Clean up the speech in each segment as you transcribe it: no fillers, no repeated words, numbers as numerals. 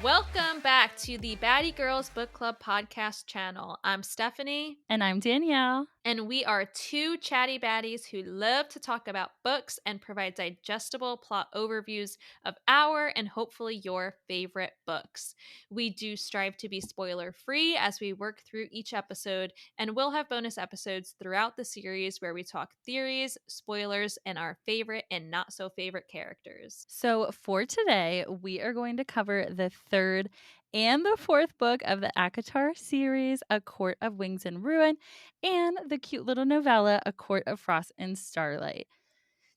Welcome back to the Batty Girls Book Club podcast channel. I'm Stephanie. And I'm Danielle. And we are two chatty baddies who love to talk about books and provide digestible plot overviews of our and hopefully your favorite books. We do strive to be spoiler free as we work through each episode, and we'll have bonus episodes throughout the series where we talk theories, spoilers, and our favorite and not so favorite characters. So for today, we are going to cover the third and the fourth book of the ACOTAR series, A Court of Wings and Ruin, and the cute little novella, A Court of Frost and Starlight.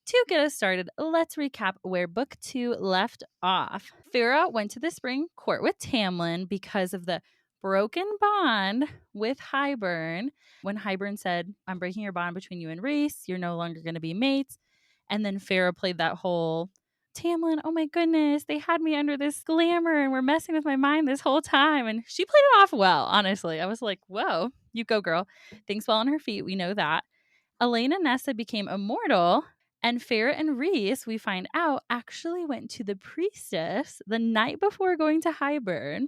To get us started, let's recap where book 2 left off. Farah went to the spring court with Tamlin because of the broken bond with Hybern. When Hybern said, "I'm breaking your bond between you and Rhys, you're no longer going to be mates." And then Farah played that whole, "Tamlin, oh my goodness, they had me under this glamour and were messing with my mind this whole time." And she played it off well, honestly. I was like, whoa, you go, girl. Things well on her feet. We know that. Elaine and Nessa became immortal, and Farah and Rhys, we find out, actually went to the priestess the night before going to Hybern,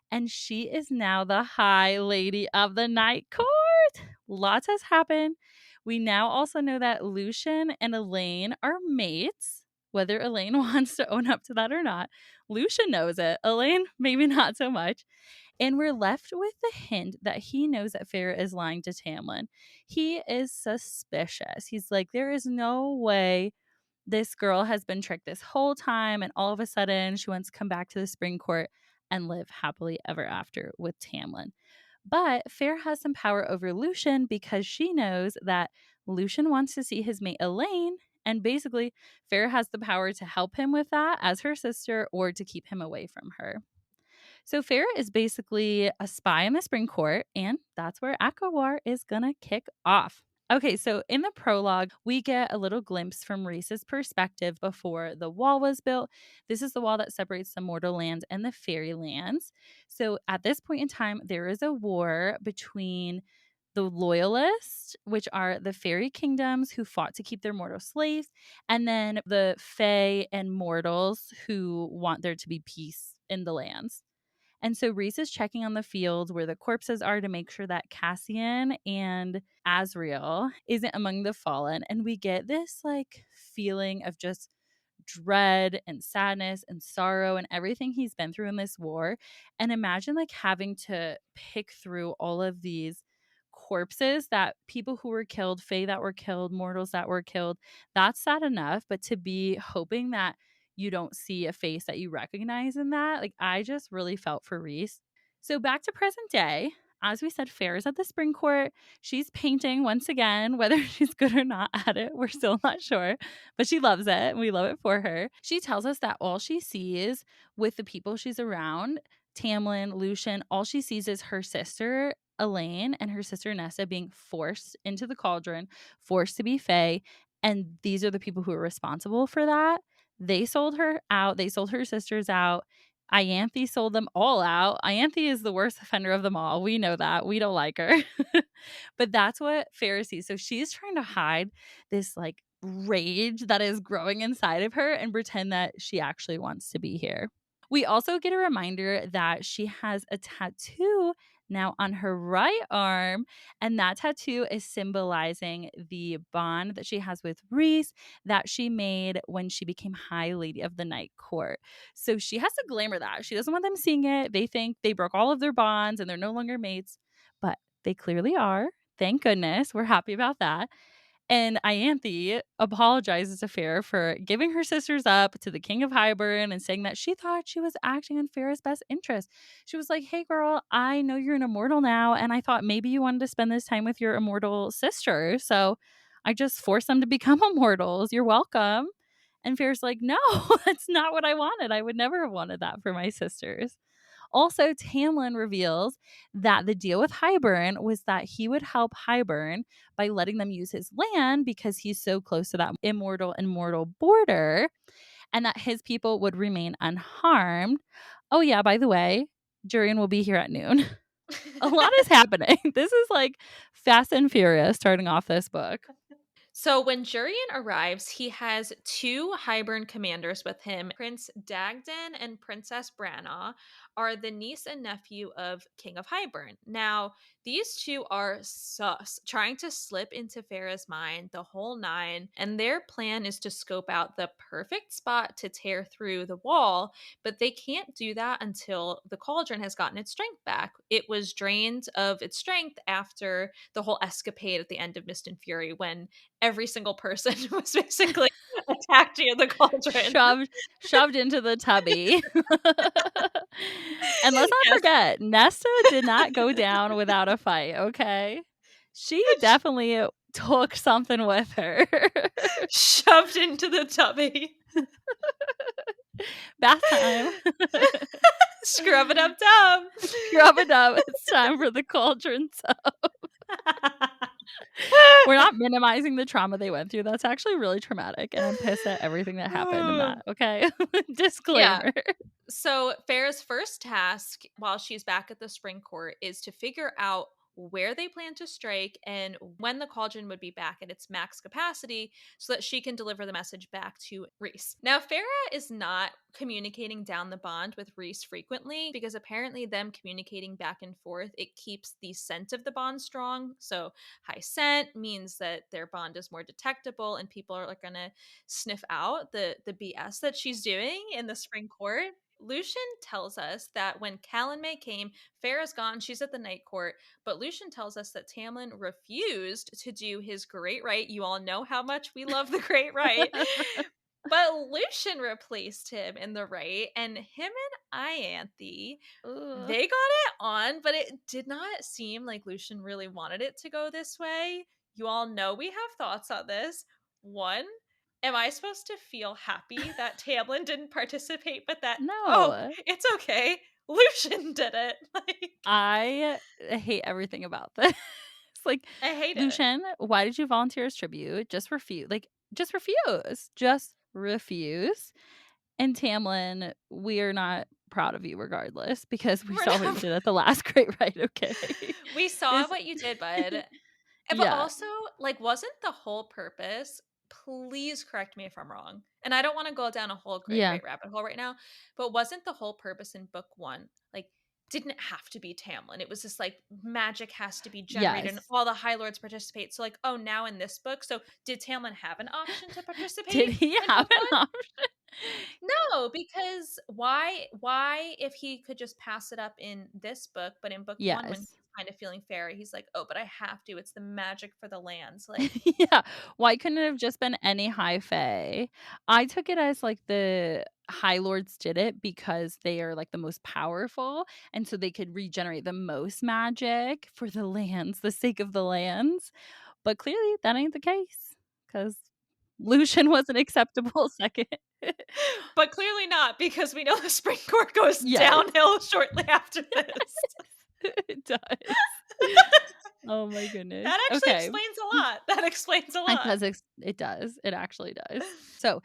and she is now the High Lady of the Night Court. Lots has happened. We now also know that Lucian and Elaine are mates, whether Elaine wants to own up to that or not. Lucian knows it. Elaine, maybe not so much. And we're left with the hint that he knows that Farah is lying to Tamlin. He is suspicious. He's like, there is no way this girl has been tricked this whole time, and all of a sudden she wants to come back to the spring court and live happily ever after with Tamlin. But Farah has some power over Lucian because she knows that Lucian wants to see his mate Elaine, and basically Farah has the power to help him with that as her sister or to keep him away from her. So Farah is basically a spy in the spring court, and that's where ACOTAR is going to kick off. Okay, so in the prologue, we get a little glimpse from Rhys's perspective before the wall was built. This is the wall that separates the mortal lands and the fairy lands. So at this point in time, there is a war between the loyalists, which are the fairy kingdoms who fought to keep their mortal slaves, and then the fae and mortals who want there to be peace in the lands. And so Rhys is checking on the field where the corpses are to make sure that Cassian and Azriel isn't among the fallen. And we get this like feeling of just dread and sadness and sorrow and everything he's been through in this war. And imagine like having to pick through all of these corpses, that people who were killed, fae that were killed, mortals that were killed. That's sad enough, but to be hoping that you don't see a face that you recognize in that, like, I just really felt for Rhys. So back to present day. As we said, Farah's at the spring court. She's painting once again. Whether she's good or not at it, we're still not sure, but she loves it and we love it for her. She tells us that all she sees with the people she's around, Tamlin, Lucian, all she sees is her sister Elaine and her sister Nessa being forced into the cauldron, forced to be fae, and these are the people who are responsible for that. They sold her out. They sold her sisters out. Ianthe sold them all out. Ianthe is the worst offender of them all. We know that. We don't like her. But that's what Farah sees. So she's trying to hide this like rage that is growing inside of her and pretend that she actually wants to be here. We also get a reminder that she has a tattoo now on her right arm, and that tattoo is symbolizing the bond that she has with Rhys that she made when she became High Lady of the Night Court. So she has to glamour that. She doesn't want them seeing it. They think they broke all of their bonds and they're no longer mates, but they clearly are. Thank goodness. We're happy about that. And Ianthe apologizes to Farah for giving her sisters up to the King of Hybern and saying that she thought she was acting in Farah's best interest. She was like, "Hey, girl, I know you're an immortal now, and I thought maybe you wanted to spend this time with your immortal sister. So I just forced them to become immortals. You're welcome." And Farah's like, "No, that's not what I wanted. I would never have wanted that for my sisters." Also, Tamlin reveals that the deal with Hybern was that he would help Hybern by letting them use his land because he's so close to that immortal and mortal border, and that his people would remain unharmed. Oh, yeah, by the way, Jurian will be here at noon. A lot is happening. This is like Fast and Furious starting off this book. So when Jurian arrives, he has two Hybern commanders with him. Prince Dagdan and Princess Branagh are the niece and nephew of King of Hybern. Now, these two are sus, trying to slip into Farah's mind the whole nine, and their plan is to scope out the perfect spot to tear through the wall, but they can't do that until the cauldron has gotten its strength back. It was drained of its strength after the whole escapade at the end of Mist and Fury when every single person was basically attacked near the cauldron. Shoved into the tubby. And let's not Yes. forget, Nesta did not go down without a fight, okay? She definitely took something with her. Shoved into the tubby. Bath time. Scrub it up tub. Scrub it up. It's time for the cauldron tub. We're not minimizing the trauma they went through. That's actually really traumatic, and I'm pissed at everything that happened in that, okay? Yeah. Disclaimer. So Farah's first task while she's back at the spring court is to figure out where they plan to strike and when the cauldron would be back at its max capacity so that she can deliver the message back to Reese. Now, Farah is not communicating down the bond with Reese frequently because apparently them communicating back and forth, it keeps the scent of the bond strong. So high scent means that their bond is more detectable and people are like gonna sniff out the BS that she's doing in the spring court. Lucian tells us that when Calanmay came, Farah's gone, she's at the night court, but Lucian tells us that Tamlin refused to do his great right. You all know how much we love the great right. But Lucian replaced him in the right, and him and Ianthe, Ugh. they got it on, but it did not seem like Lucian really wanted it to go this way. You all know we have thoughts on this. One, am I supposed to feel happy that Tamlin didn't participate, but that, oh, No. it's okay, Lucian did it? Like, I hate everything about this. Like, I hate it. Lucian, why did you volunteer as tribute? Just refuse. Like, just refuse. Just refuse. And Tamlin, we are not proud of you regardless because we We're saw what you not. did at the last Great Rite, okay? We saw This what you did, bud. But yeah. also, like, wasn't the whole purpose, please correct me if I'm wrong, and I don't wanna go down a whole great Yeah. right rabbit hole right now, but wasn't the whole purpose in book 1, like, didn't it have to be Tamlin? It was just like, magic has to be generated and Yes. all the High Lords participate, so, like, oh, now in this book so did Tamlin have an option to Did participate he in have book an 1? option? No, because why if he could just pass it up in this book, but in book 1 when he's Yes. kind of feeling fairy, he's like, "Oh, but I have to. It's the magic for the lands." Like, Yeah. Why couldn't it have just been any high fae? I took it as, like, the High Lords did it because they are, like, the most powerful, and so they could regenerate the most magic for the lands, the sake of the lands, but clearly that ain't the case because Lucian was an acceptable second. but clearly not because we know the spring court goes Yes. downhill shortly after this. It does. Oh my goodness. That actually Okay. explains a lot. That explains a It lot. does it does. It actually does. So,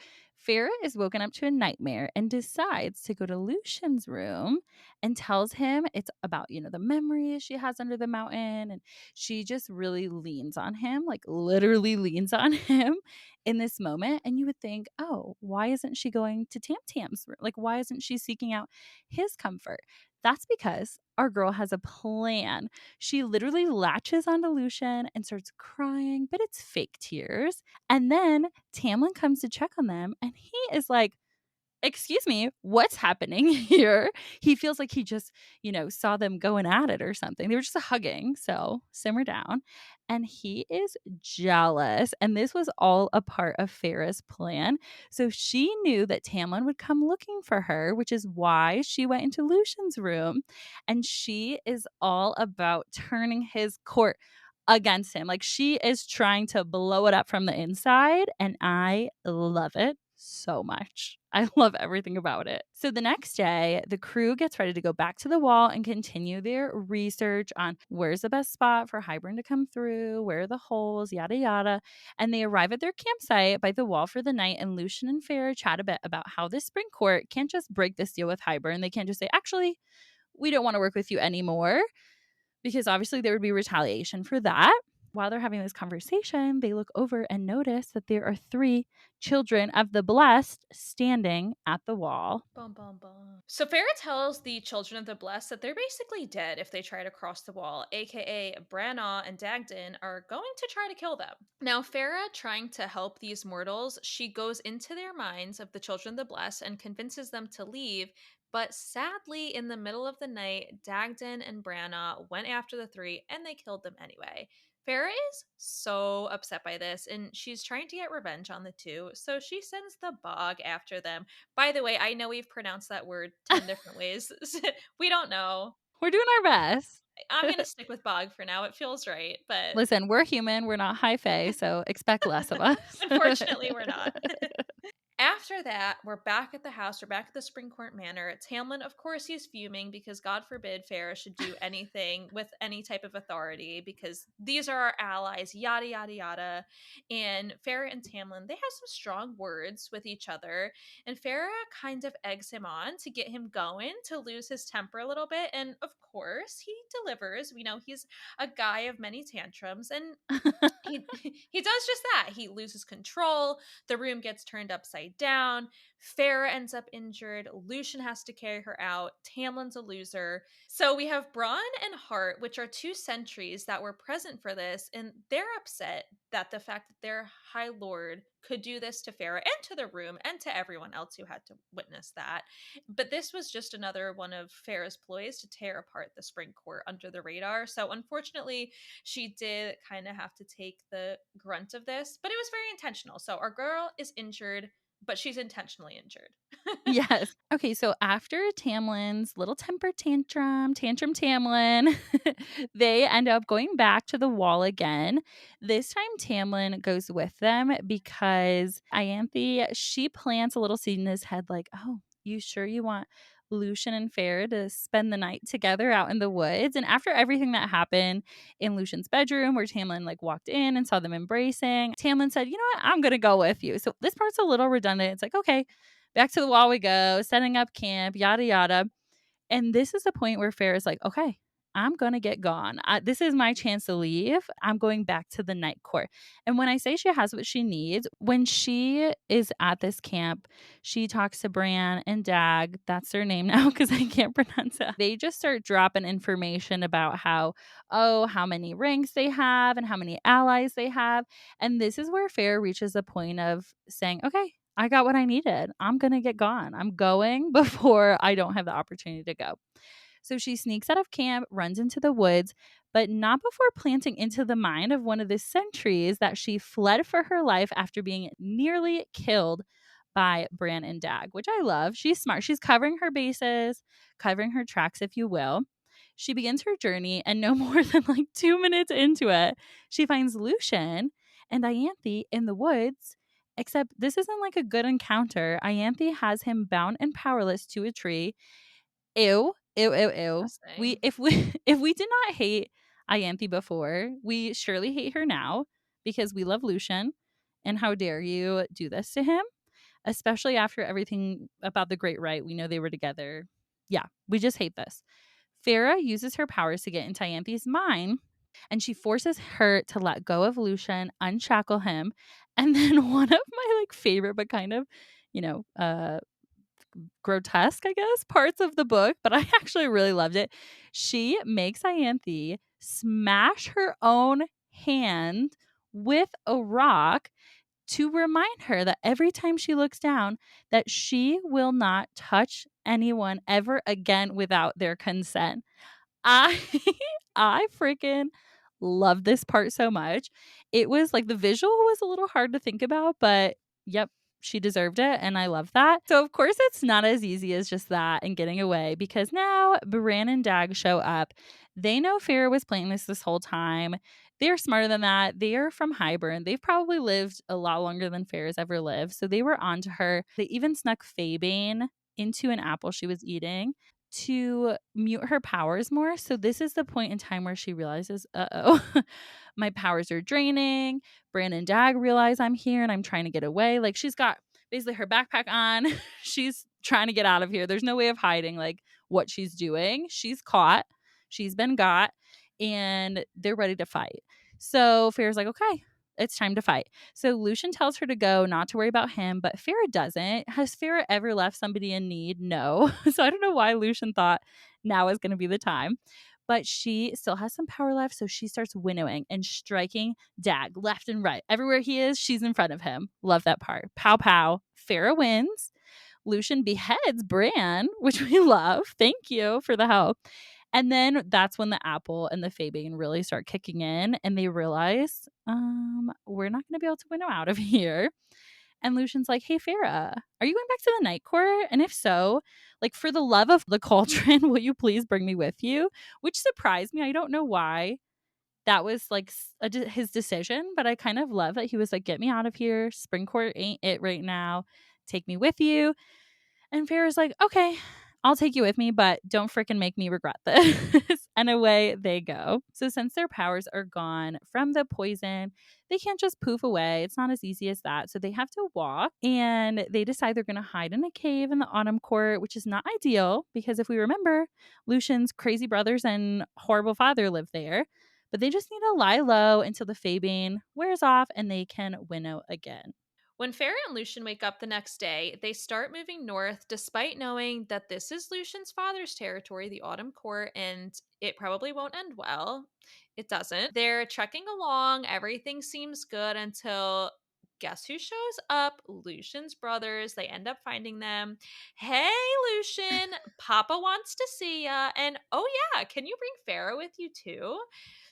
Farah is woken up to a nightmare and decides to go to Lucian's room and tells him it's about, the memories she has under the mountain. And she just really leans on him, like literally leans on him in this moment. And you would think, oh, why isn't she going to Tam Tam's room? Like, why isn't she seeking out his comfort? That's because our girl has a plan. She literally latches onto Lucian and starts crying, but it's fake tears. And then Tamlin comes to check on them, and he is like, excuse me, what's happening here? He feels like he just, saw them going at it or something. They were just hugging. So simmer down. And he is jealous. And this was all a part of Farah's plan. So she knew that Tamlin would come looking for her, which is why she went into Lucian's room. And she is all about turning his court against him. Like she is trying to blow it up from the inside. And I love it so much. I love everything about it. So the next day, the crew gets ready to go back to the wall and continue their research on where's the best spot for Hybern to come through, where are the holes, yada yada. And they arrive at their campsite by the wall for the night, and Lucian and Farah chat a bit about how this spring court can't just break this deal with Hybern. They can't just say, actually, we don't want to work with you anymore, because obviously there would be retaliation for that. While they're having this conversation, they look over and notice that there are 3 children of the blessed standing at the wall. Bum, bum, bum. So Farah tells the children of the blessed that they're basically dead if they try to cross the wall, aka Branagh and Dagden are going to try to kill them. Now, Farah, trying to help these mortals, she goes into their minds of the children of the blessed and convinces them to leave. But sadly, in the middle of the night, Dagden and Branagh went after the 3 and they killed them anyway. Farah is so upset by this and she's trying to get revenge on the 2, so she sends the bog after them. By the way, I know we've pronounced that word 10 different ways. We don't know. We're doing our best. I'm going to stick with bog for now. It feels right, but Listen, we're human, we're not high fae, so expect less of us. unfortunately, we're not. After that, we're back at the house. We're back at the Springcourt Manor. Tamlin, of course, he's fuming because God forbid Farah should do anything with any type of authority because these are our allies, yada, yada, yada. And Farah and Tamlin, they have some strong words with each other. And Farah kind of eggs him on to get him going, to lose his temper a little bit. And of course, he delivers. We know he's a guy of many tantrums. And he does just that. He loses control. The room gets turned upside down. Farah ends up injured. Lucian has to carry her out. Tamlin's a loser. So we have Braun and Hart, which are 2 sentries that were present for this, and they're upset that the fact that their High Lord could do this to Farah and to the room and to everyone else who had to witness that. But this was just another one of Farah's ploys to tear apart the Spring Court under the radar. So unfortunately, she did kind of have to take the grunt of this, but it was very intentional. So our girl is injured, but she's intentionally injured. Yes. Okay, so after Tamlin's little temper tantrum Tamlin, they end up going back to the wall again. This time Tamlin goes with them because Ianthe, she plants a little seed in his head like, "Oh, you sure you want Lucian and Fair to spend the night together out in the woods?" And after everything that happened in Lucian's bedroom where Tamlin like walked in and saw them embracing, Tamlin said, "You know what? I'm going to go with you." So this part's a little redundant. It's like, "Okay, back to the wall we go, setting up camp, yada, yada." And this is the point where Fair is like, okay, I'm going to get gone. This is my chance to leave. I'm going back to the night court. And when I say she has what she needs, when she is at this camp, she talks to Bran and Dag. That's their name now because I can't pronounce it. They just start dropping information about how many ranks they have and how many allies they have. And this is where Fair reaches a point of saying, okay, I got what I needed. I'm going to get gone. I'm going before I don't have the opportunity to go. So she sneaks out of camp, runs into the woods, but not before planting into the mind of one of the sentries that she fled for her life after being nearly killed by Bran and Dag, which I love. She's smart. She's covering her bases, covering her tracks, if you will. She begins her journey, and no more than like 2 minutes into it, she finds Lucian and Ianthe in the woods. Except this isn't like a good encounter. Ianthe has him bound and powerless to a tree. Ew, ew, ew, ew. We Disgusting. if we if we did not hate Ianthe before, we surely hate her now because we love Lucian. And how dare you do this to him? Especially after everything about the Great Right. We know they were together. Yeah, we just hate this. Farah uses her powers to get into Ianthe's mind, and she forces her to let go of Lucian, unshackle him. And then one of my like favorite, but kind of, you know, grotesque, I guess, parts of the book, but I actually really loved it. She makes Ianthe smash her own hand with a rock to remind her that every time she looks down that she will not touch anyone ever again without their consent. I I freaking love this part so much. It was like the visual was a little hard to think about, but yep, she deserved it and I love that. So of course it's not as easy as just that and getting away because now Bran and Dag show up. They know Farah was planning this whole time. They're smarter than that. They are from Highburn. They've probably lived a lot longer than Farah's ever lived. So they were onto her. They even snuck Fabane into an apple she was eating to mute her powers more. So this is the point in time where she realizes, uh-oh, my powers are draining. Bran and Dag realize I'm here and I'm trying to get away. Like she's got basically her backpack on. She's trying to get out of here. There's no way of hiding like what she's doing. She's caught. She's been got and they're ready to fight. So Farrah's like, okay, it's time to fight. So Lucian tells her to go, not to worry about him, but Farrah doesn't. Has Farrah ever left somebody in need? No. So I don't know why Lucian thought now is going to be the time. But she still has some power left. So she starts winnowing and striking Dag left and right. Everywhere he is, she's in front of him. Love that part. Pow, pow. Farrah wins. Lucian beheads Bran, which we love. Thank you for the help. And then that's when the apple and the Fabane really start kicking in and they realize, we're not going to be able to winnow out of here. And Lucian's like, hey, Farrah, are you going back to the night court? And if so, like, for the love of the cauldron, will you please bring me with you? Which surprised me. I don't know why that was like his decision, but I kind of love that he was like, get me out of here. Spring court ain't it right now. Take me with you. And Farrah's like, okay, I'll take you with me, but don't freaking make me regret this. And away they go. So, since their powers are gone from the poison, they can't just poof away. It's not as easy as that. So, they have to walk and they decide they're going to hide in a cave in the autumn court, which is not ideal because if we remember, Lucian's crazy brothers and horrible father live there. But they just need to lie low until the Fabane wears off and they can winnow again. When Farrah and Lucian wake up the next day, they start moving north despite knowing that this is Lucian's father's territory, the Autumn Court, and it probably won't end well. It doesn't. They're trekking along, everything seems good until guess who shows up? Lucian's brothers. They end up finding them. Hey, Lucian, Papa wants to see ya. And oh, yeah, can you bring Farrah with you too?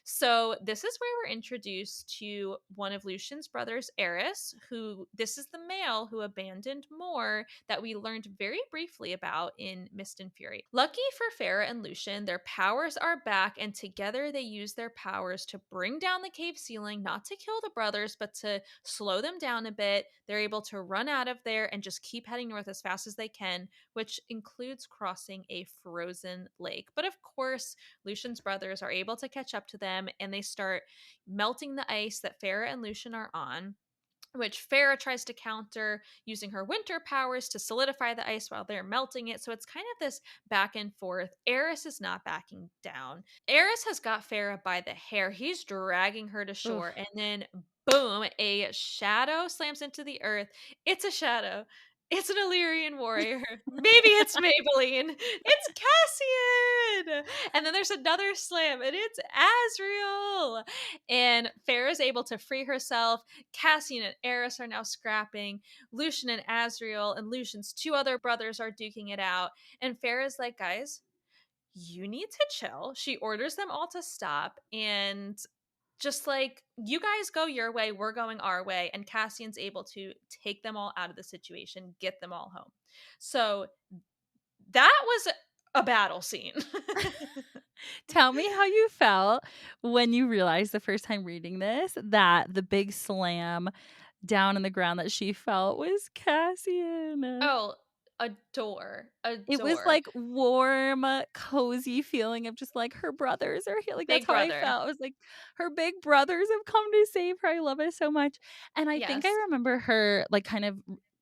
So this is where we're introduced to one of Lucian's brothers, Eris, who this is the male who abandoned Moore that we learned very briefly about in Mist and Fury. Lucky for Farrah and Lucian, their powers are back, and together they use their powers to bring down the cave ceiling, not to kill the brothers, but to slow them down a bit. They're able to run out of there and just keep heading north as fast as they can, which includes crossing a frozen lake. But of course, Lucian's brothers are able to catch up to them and they start melting the ice that Farrah and Lucian are on, which Farrah tries to counter using her winter powers to solidify the ice while they're melting it. So it's kind of this back and forth. Eris is not backing down. Eris has got Farrah by the hair. He's dragging her to Oof. shore, and then boom, a shadow slams into the earth. It's a shadow. It's an Illyrian warrior. Maybe it's Maybelline. It's Cassian. And then there's another slam, and it's Azriel. And Farrah's able to free herself. Cassian and Eris are now scrapping. Lucian and Azriel and Lucian's two other brothers are duking it out. And Farrah's like, guys, you need to chill. She orders them all to stop and just like, you guys go your way, we're going our way. And Cassian's able to take them all out of the situation, get them all home. So that was a battle scene. Tell me how you felt when you realized the first time reading this that the big slam down in the ground that she felt was Cassian. Oh, adore. It was Adore. like warm, cozy feeling of just like her brothers are here. Like that's Big how I brother. felt. I was like, her big brothers have come to save her. I love it so much. And I think I Yes. remember her like kind of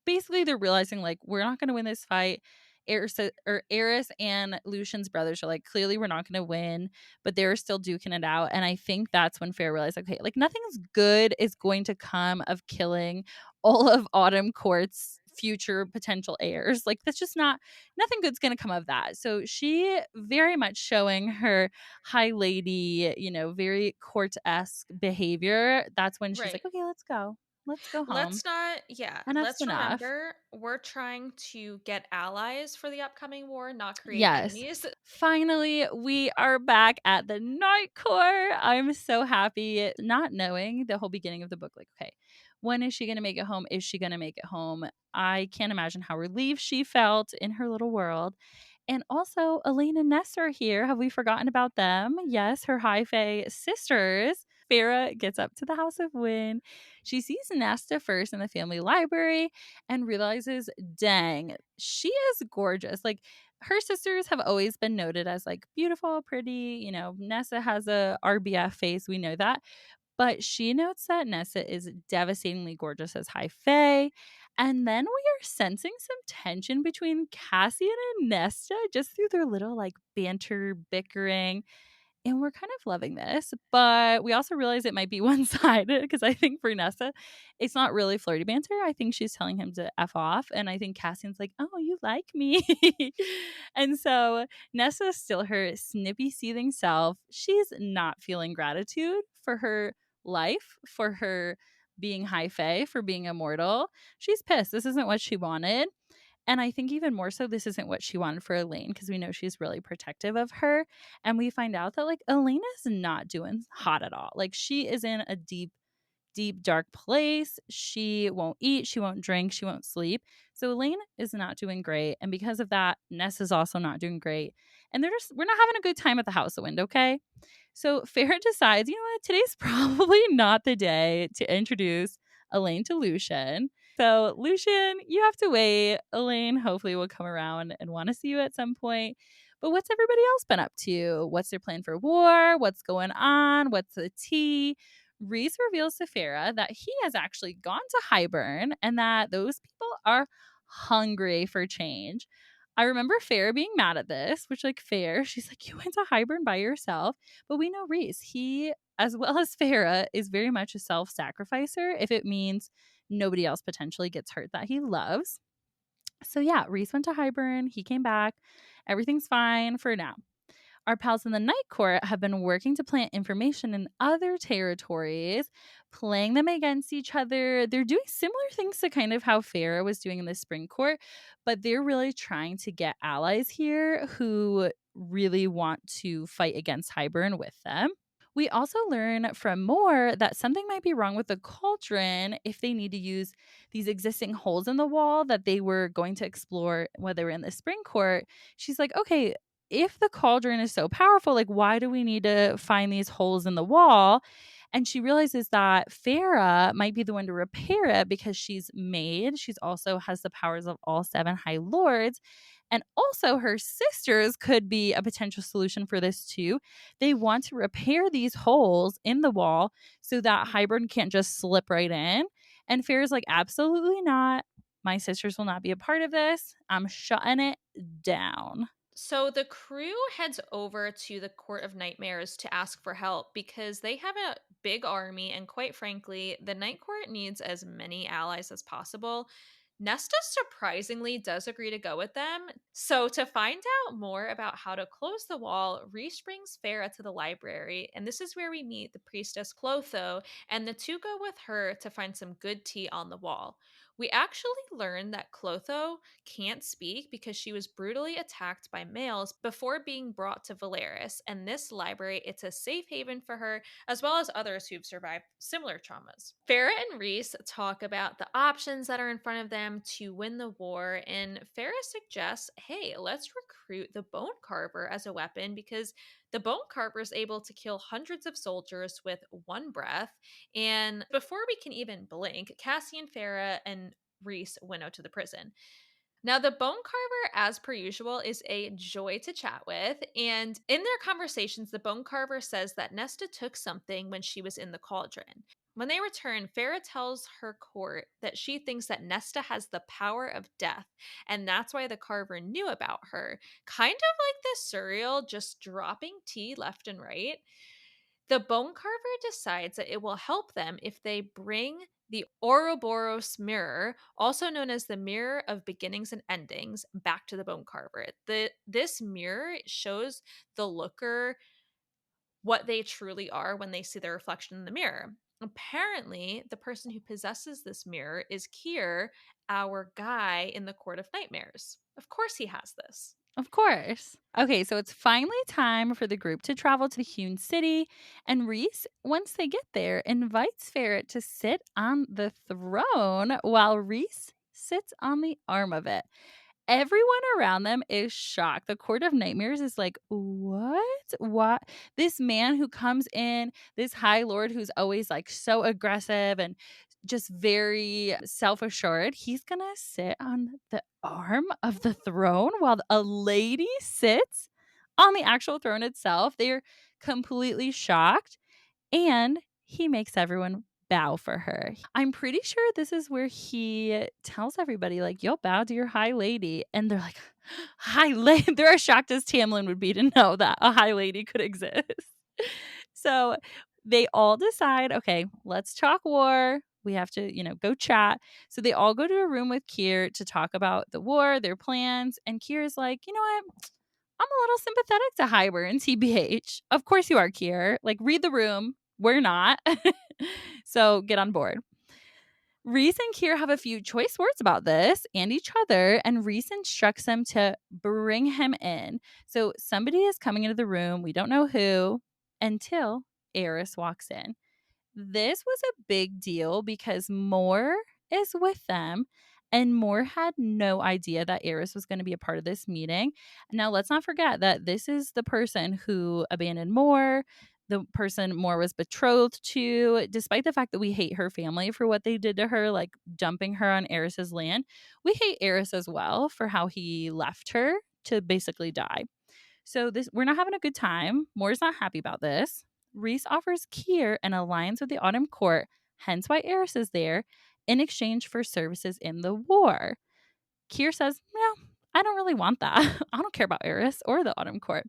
basically they're realizing like we're not gonna win this fight. Eris and Lucian's brothers are like, clearly we're not gonna win, but they're still duking it out. And I think that's when Fair realized, okay, like nothing's good is going to come of killing all of Autumn Court's future potential heirs. Like that's just not nothing good's going to come of that. So she very much showing her high lady, very court-esque behavior. That's when she's Right. like, okay, let's go. Let's go home. Let's not, yeah, Enough's let's enough. remember we're trying to get allies for the upcoming war, not create Yes. enemies. Finally, we are back at the night court. I'm so happy not knowing the whole beginning of the book. Like, okay, when is she going to make it home? Is she going to make it home? I can't imagine how relieved she felt in her little world. And also, Elaine and Ness are here. Have we forgotten about them? Yes, her high fae sisters. Farrah gets up to the House of Wind. She sees Nesta first in the family library and realizes, dang, she is gorgeous. Like, her sisters have always been noted as like beautiful, pretty. Nessa has a RBF face. We know that. But she notes that Nessa is devastatingly gorgeous as High Fae. And then we are sensing some tension between Cassian and Nesta just through their little like banter bickering. And we're kind of loving this, but we also realize it might be one-sided because I think for Nessa, it's not really flirty banter. I think she's telling him to F off, and I think Cassian's like, "Oh, you like me." And so Nessa's still her snippy, seething self. She's not feeling gratitude for her life, for her being high fae, for being immortal. She's pissed. This isn't what she wanted. And I think even more so, this isn't what she wanted for Elaine because we know she's really protective of her. And we find out that like Elaine is not doing hot at all. Like she is in a deep, deep, dark place. She won't eat, she won't drink, she won't sleep. So Elaine is not doing great. And because of that, Ness is also not doing great. And we're not having a good time at the house of Wind, okay? So Farrah decides, you know what, today's probably not the day to introduce Elaine to Lucian. So, Lucian, you have to wait. Elaine hopefully will come around and want to see you at some point. But what's everybody else been up to? What's their plan for war? What's going on? What's the tea? Reese reveals to Farrah that he has actually gone to Highburn and that those people are hungry for change. I remember Farrah being mad at this, which, like, fair. She's like, "You went to Highburn by yourself." But we know Reese, he, as well as Farrah, is very much a self sacrificer if it means nobody else potentially gets hurt that he loves. So, yeah, Reese went to Highburn. He came back. Everything's fine for now. Our pals in the Night Court have been working to plant information in other territories, playing them against each other. They're doing similar things to kind of how Farrah was doing in the Spring Court, but they're really trying to get allies here who really want to fight against Highburn with them. We also learn from Moore that something might be wrong with the cauldron if they need to use these existing holes in the wall that they were going to explore when they were in the spring court. She's like, okay, if the cauldron is so powerful, like, why do we need to find these holes in the wall? And she realizes that Farah might be the one to repair it because she's made. She's also has the powers of all seven high lords. And also, her sisters could be a potential solution for this too. They want to repair these holes in the wall so that Hybern can't just slip right in. And Farrah's like, absolutely not. My sisters will not be a part of this. I'm shutting it down. So the crew heads over to the Court of Nightmares to ask for help because they have a big army, and quite frankly, the Night Court needs as many allies as possible. Nesta surprisingly does agree to go with them. So, to find out more about how to close the wall, Reese brings Farah to the library, and this is where we meet the priestess Clotho, and the two go with her to find some good tea on the wall. We actually learn that Clotho can't speak because she was brutally attacked by males before being brought to Valeris, and this library, it's a safe haven for her as well as others who've survived similar traumas. Farah and Reese talk about the options that are in front of them to win the war, and Farah suggests, hey, let's recruit the Bone Carver as a weapon because the Bone Carver is able to kill hundreds of soldiers with one breath. And before we can even blink, Cassian, Farah, and Reese winnow to the prison. Now, the Bone Carver, as per usual, is a joy to chat with. And in their conversations, the Bone Carver says that Nesta took something when she was in the cauldron. When they return, Farah tells her court that she thinks that Nesta has the power of death, and that's why the Carver knew about her. Kind of like this surreal, just dropping tea left and right. The Bone Carver decides that it will help them if they bring the Ouroboros mirror, also known as the Mirror of Beginnings and Endings, back to the Bone Carver. This mirror shows the looker what they truly are when they see their reflection in the mirror. Apparently, the person who possesses this mirror is Kier, our guy in the Court of Nightmares. Of course, he has this. Of course. Okay, so it's finally time for the group to travel to the Hewn City. And Reese, once they get there, invites Ferret to sit on the throne while Reese sits on the arm of it. Everyone around them is shocked. The Court of Nightmares is like, "What? What?" This man who comes in, this high lord who's always like so aggressive and just very self-assured, he's going to sit on the arm of the throne while a lady sits on the actual throne itself. They're completely shocked, and he makes everyone bow for her. I'm pretty sure this is where he tells everybody, like, "You'll bow to your high lady." And they're like, High lady. They're as shocked as Tamlin would be to know that a high lady could exist. So they all decide, okay, let's talk war. We have to, go chat. So they all go to a room with Kier to talk about the war, their plans. And Kier's like, you know what? I'm a little sympathetic to Highburn, TBH. Of course you are, Kier. Like, read the room. We're not. So get on board. Reese and Kier have a few choice words about this and each other, and Reese instructs them to bring him in. So somebody is coming into the room. We don't know who until Eris walks in. This was a big deal because Moore is with them, and Moore had no idea that Eris was going to be a part of this meeting. Now, let's not forget that this is the person who abandoned Moore, the person Moore was betrothed to, despite the fact that we hate her family for what they did to her, like dumping her on Eris's land. We hate Eris as well for how he left her to basically die. So this we're not having a good time. Moore's not happy about this. Reese offers Kier an alliance with the Autumn Court, hence why Eris is there, in exchange for services in the war. Kier says, no, I don't really want that. I don't care about Eris or the Autumn Court.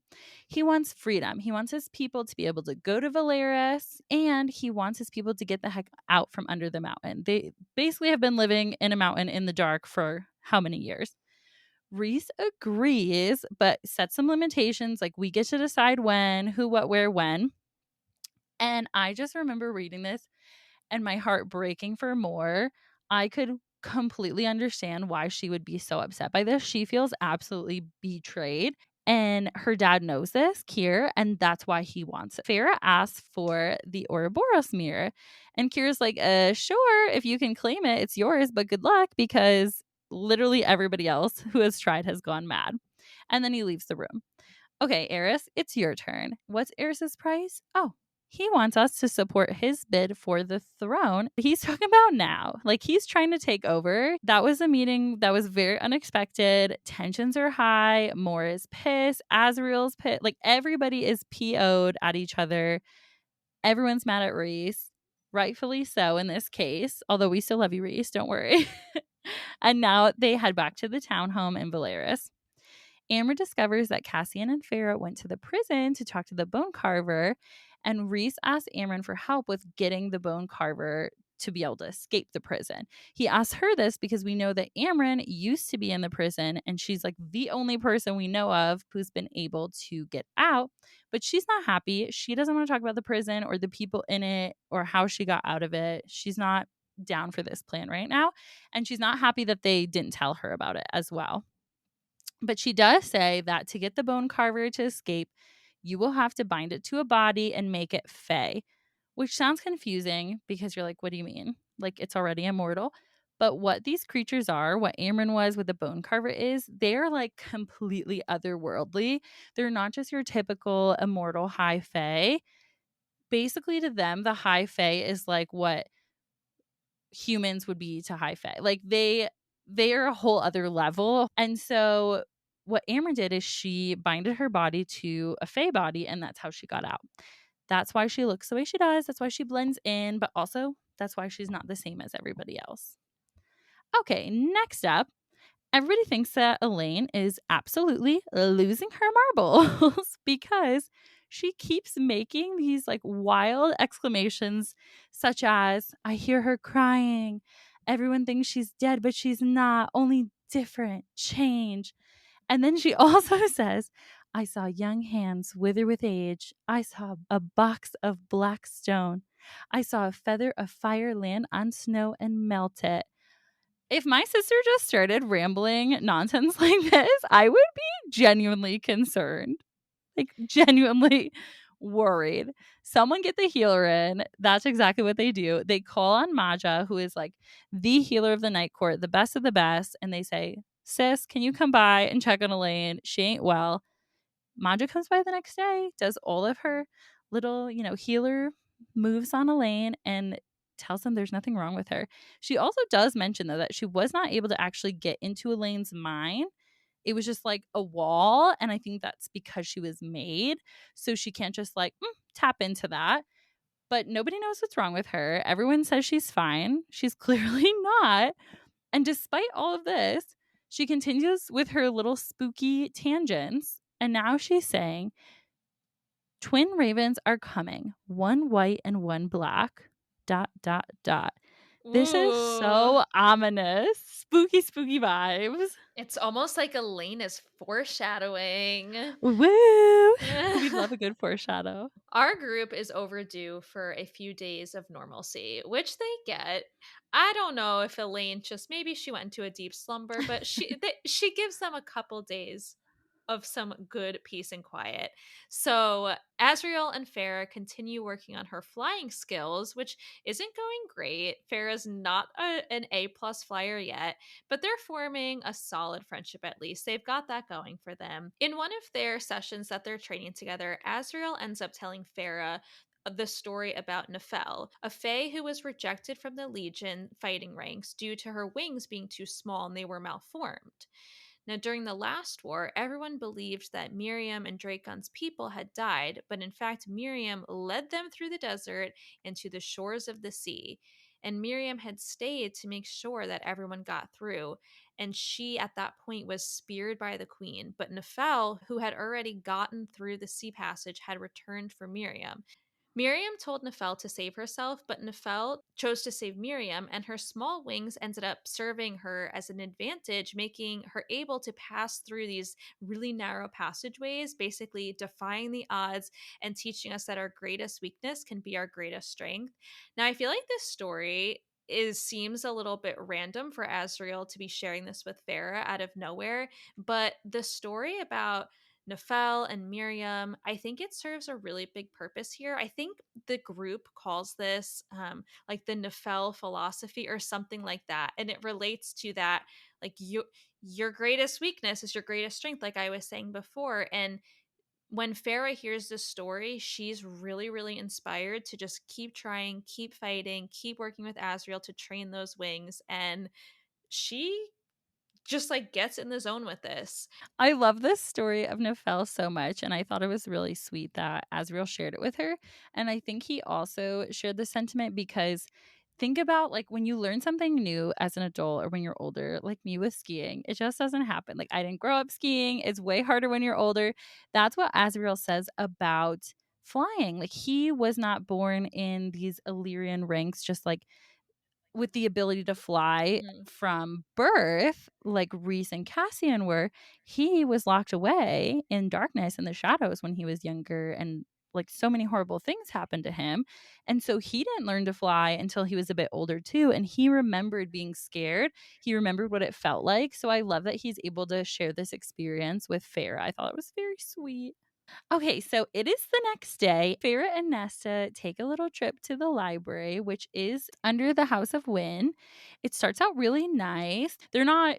He wants freedom. He wants his people to be able to go to Valeris, and he wants his people to get the heck out from under the mountain. They basically have been living in a mountain in the dark for how many years? Reese agrees, but sets some limitations. Like, we get to decide when, who, what, where, when. And I just remember reading this and my heart breaking for Moore. I could completely understand why she would be so upset by this. She feels absolutely betrayed. And her dad knows this, Kier, and that's why he wants it. Farah asks for the Ouroboros mirror. And Kier's like, sure, if you can claim it, it's yours, but good luck because literally everybody else who has tried has gone mad. And then he leaves the room. Okay, Eris, it's your turn. What's Eris's price? Oh, he wants us to support his bid for the throne. He's talking about now. Like, he's trying to take over. That was a meeting that was very unexpected. Tensions are high. Moore is pissed. Azriel's pissed. Like, everybody is PO'd at each other. Everyone's mad at Reese. Rightfully so in this case. Although we still love you, Reese. Don't worry. And now they head back to the townhome in Valeris. Amber discovers that Cassian and Farah went to the prison to talk to the bone carver, and Reese asks Amron for help with getting the bone carver to be able to escape the prison. He asks her this because we know that Amron used to be in the prison, and she's like the only person we know of who's been able to get out, but she's not happy. She doesn't want to talk about the prison or the people in it or how she got out of it. She's not down for this plan right now, and she's not happy that they didn't tell her about it as well. But she does say that to get the bone carver to escape, you will have to bind it to a body and make it fey, which sounds confusing because you're like, what do you mean? Like, it's already immortal. But what these creatures are, what Amron was, what the bone carver is, they're like completely otherworldly. They're not just your typical immortal high fae. Basically, to them, the high fae is like what humans would be to high fae. Like, they are a whole other level. And so what Amber did is she binded her body to a fae body, and that's how she got out. That's why she looks the way she does. That's why she blends in, but also that's why she's not the same as everybody else. Okay, next up, everybody thinks that Elaine is absolutely losing her marbles because she keeps making these like wild exclamations, such as, I hear her crying. Everyone thinks she's dead, but she's not, only different, change. And then she also says, I saw young hands wither with age. I saw a box of black stone. I saw a feather of fire land on snow and melt it. If my sister just started rambling nonsense like this, I would be genuinely concerned. Like, genuinely worried. Someone get the healer in. That's exactly what they do. They call on Maja, who is like the healer of the night court, the best of the best. And they say, sis, can you come by and check on Elaine? She ain't well. Maja comes by the next day, does all of her little, healer moves on Elaine and tells them there's nothing wrong with her. She also does mention, though, that she was not able to actually get into Elaine's mind. It was just like a wall. And I think that's because she was made. So she can't just like tap into that. But nobody knows what's wrong with her. Everyone says she's fine. She's clearly not. And despite all of this, She continues with her little spooky tangents, and now she's saying, "Twin ravens are coming, one white and one black. Dot, dot, dot." This is Ooh. so ominous. Spooky, spooky vibes. It's almost like Elaine is foreshadowing. Woo! We love a good foreshadow. Our group is overdue for a few days of normalcy, which they get. I don't know if Elaine just maybe she went into a deep slumber, but she gives them a couple days of some good peace and quiet. So Azriel and Farah continue working on her flying skills, which isn't going great. Farah's not an A+ flyer yet, but they're forming a solid friendship at least. They've got that going for them. In one of their sessions that they're training together, Azriel ends up telling Farah the story about Nefel, a fae who was rejected from the Legion fighting ranks due to her wings being too small and they were malformed. Now, during the last war, everyone believed that Miriam and Dracon's people had died, but in fact, Miriam led them through the desert and to the shores of the sea. And Miriam had stayed to make sure that everyone got through. And she, at that point, was speared by the queen. But Nefel, who had already gotten through the sea passage, had returned for Miriam. Miriam told Nefel to save herself, but Nefel chose to save Miriam, and her small wings ended up serving her as an advantage, making her able to pass through these really narrow passageways, basically defying the odds and teaching us that our greatest weakness can be our greatest strength. Now, I feel like this story seems a little bit random for Azriel to be sharing this with Farah out of nowhere, but the story about Nefel and Miriam, I think it serves a really big purpose here. I think the group calls this like the Nefel philosophy or something like that. And it relates to that, like your greatest weakness is your greatest strength, like I was saying before. And when Farah hears this story, she's really, really inspired to just keep trying, keep fighting, keep working with Azriel to train those wings. And she just like gets in the zone with this. I love this story of Nefel so much, and I thought it was really sweet that Azriel shared it with her. And I think he also shared the sentiment because think about like when you learn something new as an adult or when you're older, like me with skiing, it just doesn't happen. Like I didn't grow up skiing. It's way harder when you're older. That's what Azriel says about flying. Like he was not born in these Illyrian ranks, just like with the ability to fly Mhm. from birth, like Reese and Cassian were. He was locked away in darkness and the shadows when he was younger, and like so many horrible things happened to him. And so he didn't learn to fly until he was a bit older too. And he remembered being scared. He remembered what it felt like. So I love that he's able to share this experience with Farah. I thought it was very sweet. Okay, so it is the next day. Farah and Nesta take a little trip to the library, which is under the House of Wynn. It starts out really nice. They're not,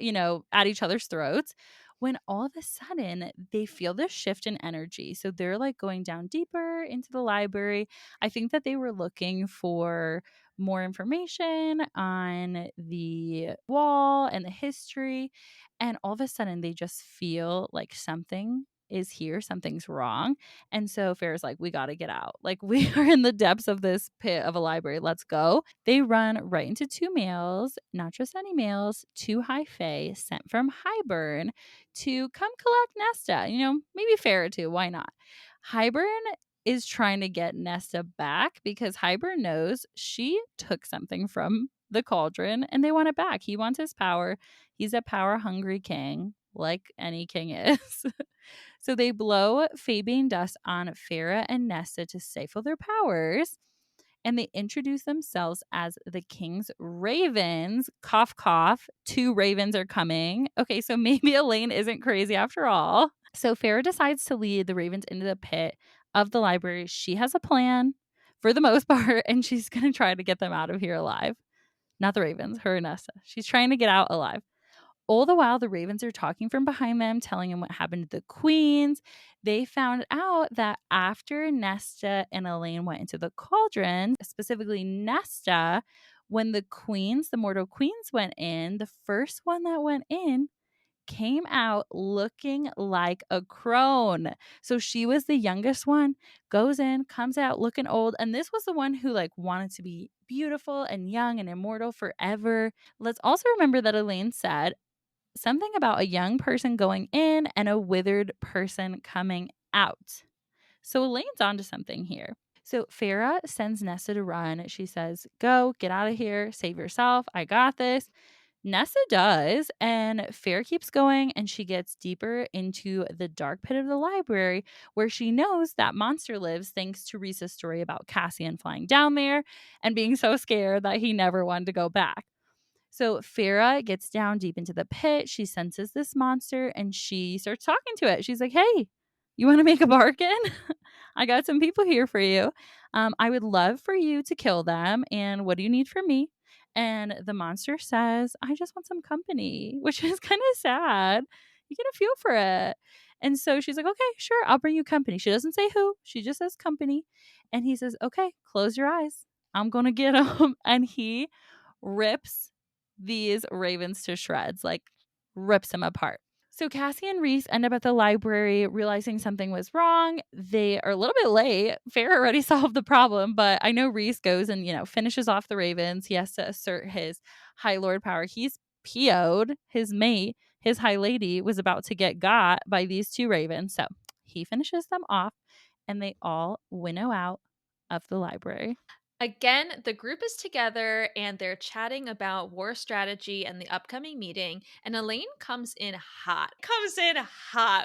at each other's throats. When all of a sudden they feel this shift in energy. So they're like going down deeper into the library. I think that they were looking for more information on the wall and the history. And all of a sudden they just feel like something is here, something's wrong. And so Farrah's like, we got to get out. Like, we are in the depths of this pit of a library. Let's go. They run right into two males, not just any males, two high fae sent from Highburn to come collect Nesta. Maybe Farrah too. Why not? Highburn is trying to get Nesta back because Highburn knows she took something from the cauldron and they want it back. He wants his power. He's a power hungry king, like any king is. So they blow Fabian dust on Farah and Nesta to stifle their powers. And they introduce themselves as the king's ravens. Cough, cough. Two ravens are coming. Okay, so maybe Elaine isn't crazy after all. So Farah decides to lead the ravens into the pit of the library. She has a plan for the most part, and she's going to try to get them out of here alive. Not the ravens, her and Nesta. She's trying to get out alive. All the while, the ravens are talking from behind them, telling them what happened to the queens. They found out that after Nesta and Elaine went into the cauldron, specifically Nesta, when the mortal queens went in, the first one that went in came out looking like a crone. So she was the youngest one, goes in, comes out looking old. And this was the one who like wanted to be beautiful and young and immortal forever. Let's also remember that Elaine said something about a young person going in and a withered person coming out. So Elaine's onto something here. So Farah sends Nessa to run. She says, "Go, get out of here, save yourself. I got this." Nessa does, and Fair keeps going, and she gets deeper into the dark pit of the library where she knows that monster lives thanks to Risa's story about Cassian flying down there and being so scared that he never wanted to go back. So Farah gets down deep into the pit. She senses this monster and she starts talking to it. She's like, "Hey, you want to make a bargain? I got some people here for you. I would love for you to kill them. And what do you need from me?" And the monster says, "I just want some company," which is kind of sad. You get a feel for it. And so she's like, "Okay, sure, I'll bring you company." She doesn't say who, she just says company. And he says, "Okay, close your eyes. I'm going to get him." And he rips these ravens to shreds, like rips them apart. So Cassie and Reese end up at the library realizing something was wrong. They are a little bit late. Fair already solved the problem, but I know Reese goes and, finishes off the ravens. He has to assert his High Lord power. He's PO'd. His mate, his High Lady, was about to get got by these two ravens. So he finishes them off and they all winnow out of the library. Again, the group is together and they're chatting about war strategy and the upcoming meeting. And Elaine comes in hot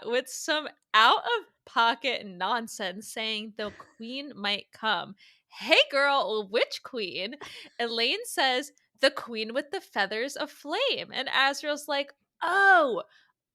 with some out of pocket nonsense saying the queen might come. Hey, girl, which queen? Elaine says, the queen with the feathers of flame. And Azriel's like, oh,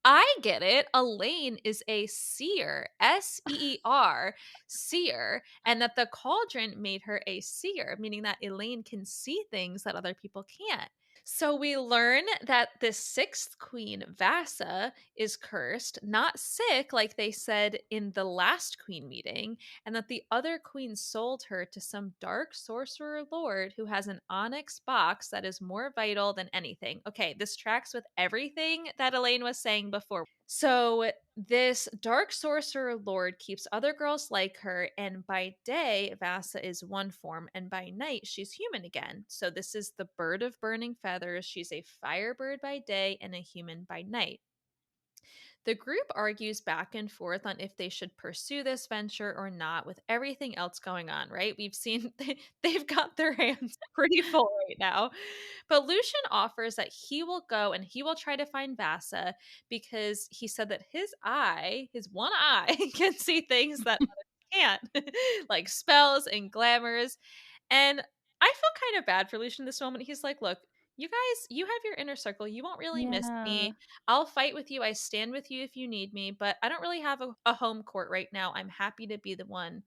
I get it. Elaine is a seer, seer, seer, and that the cauldron made her a seer, meaning that Elaine can see things that other people can't. So we learn that the sixth queen, Vasa, is cursed, not sick like they said in the last queen meeting, and that the other queen sold her to some dark sorcerer lord who has an onyx box that is more vital than anything. Okay, this tracks with everything that Elaine was saying before. So this dark sorcerer lord keeps other girls like her, and by day, Vasa is one form, and by night, she's human again. So this is the bird of burning feathers. She's a firebird by day and a human by night. The group argues back and forth on if they should pursue this venture or not, with everything else going on, right? We've seen they've got their hands pretty full right now. But Lucian offers that he will go and he will try to find Vasa because he said that his one eye, can see things that others can't, like spells and glamours. And I feel kind of bad for Lucian in this moment. He's like, look, you guys, you have your inner circle. You won't really miss Yeah. me. I'll fight with you. I stand with you if you need me, but I don't really have a home court right now. I'm happy to be the one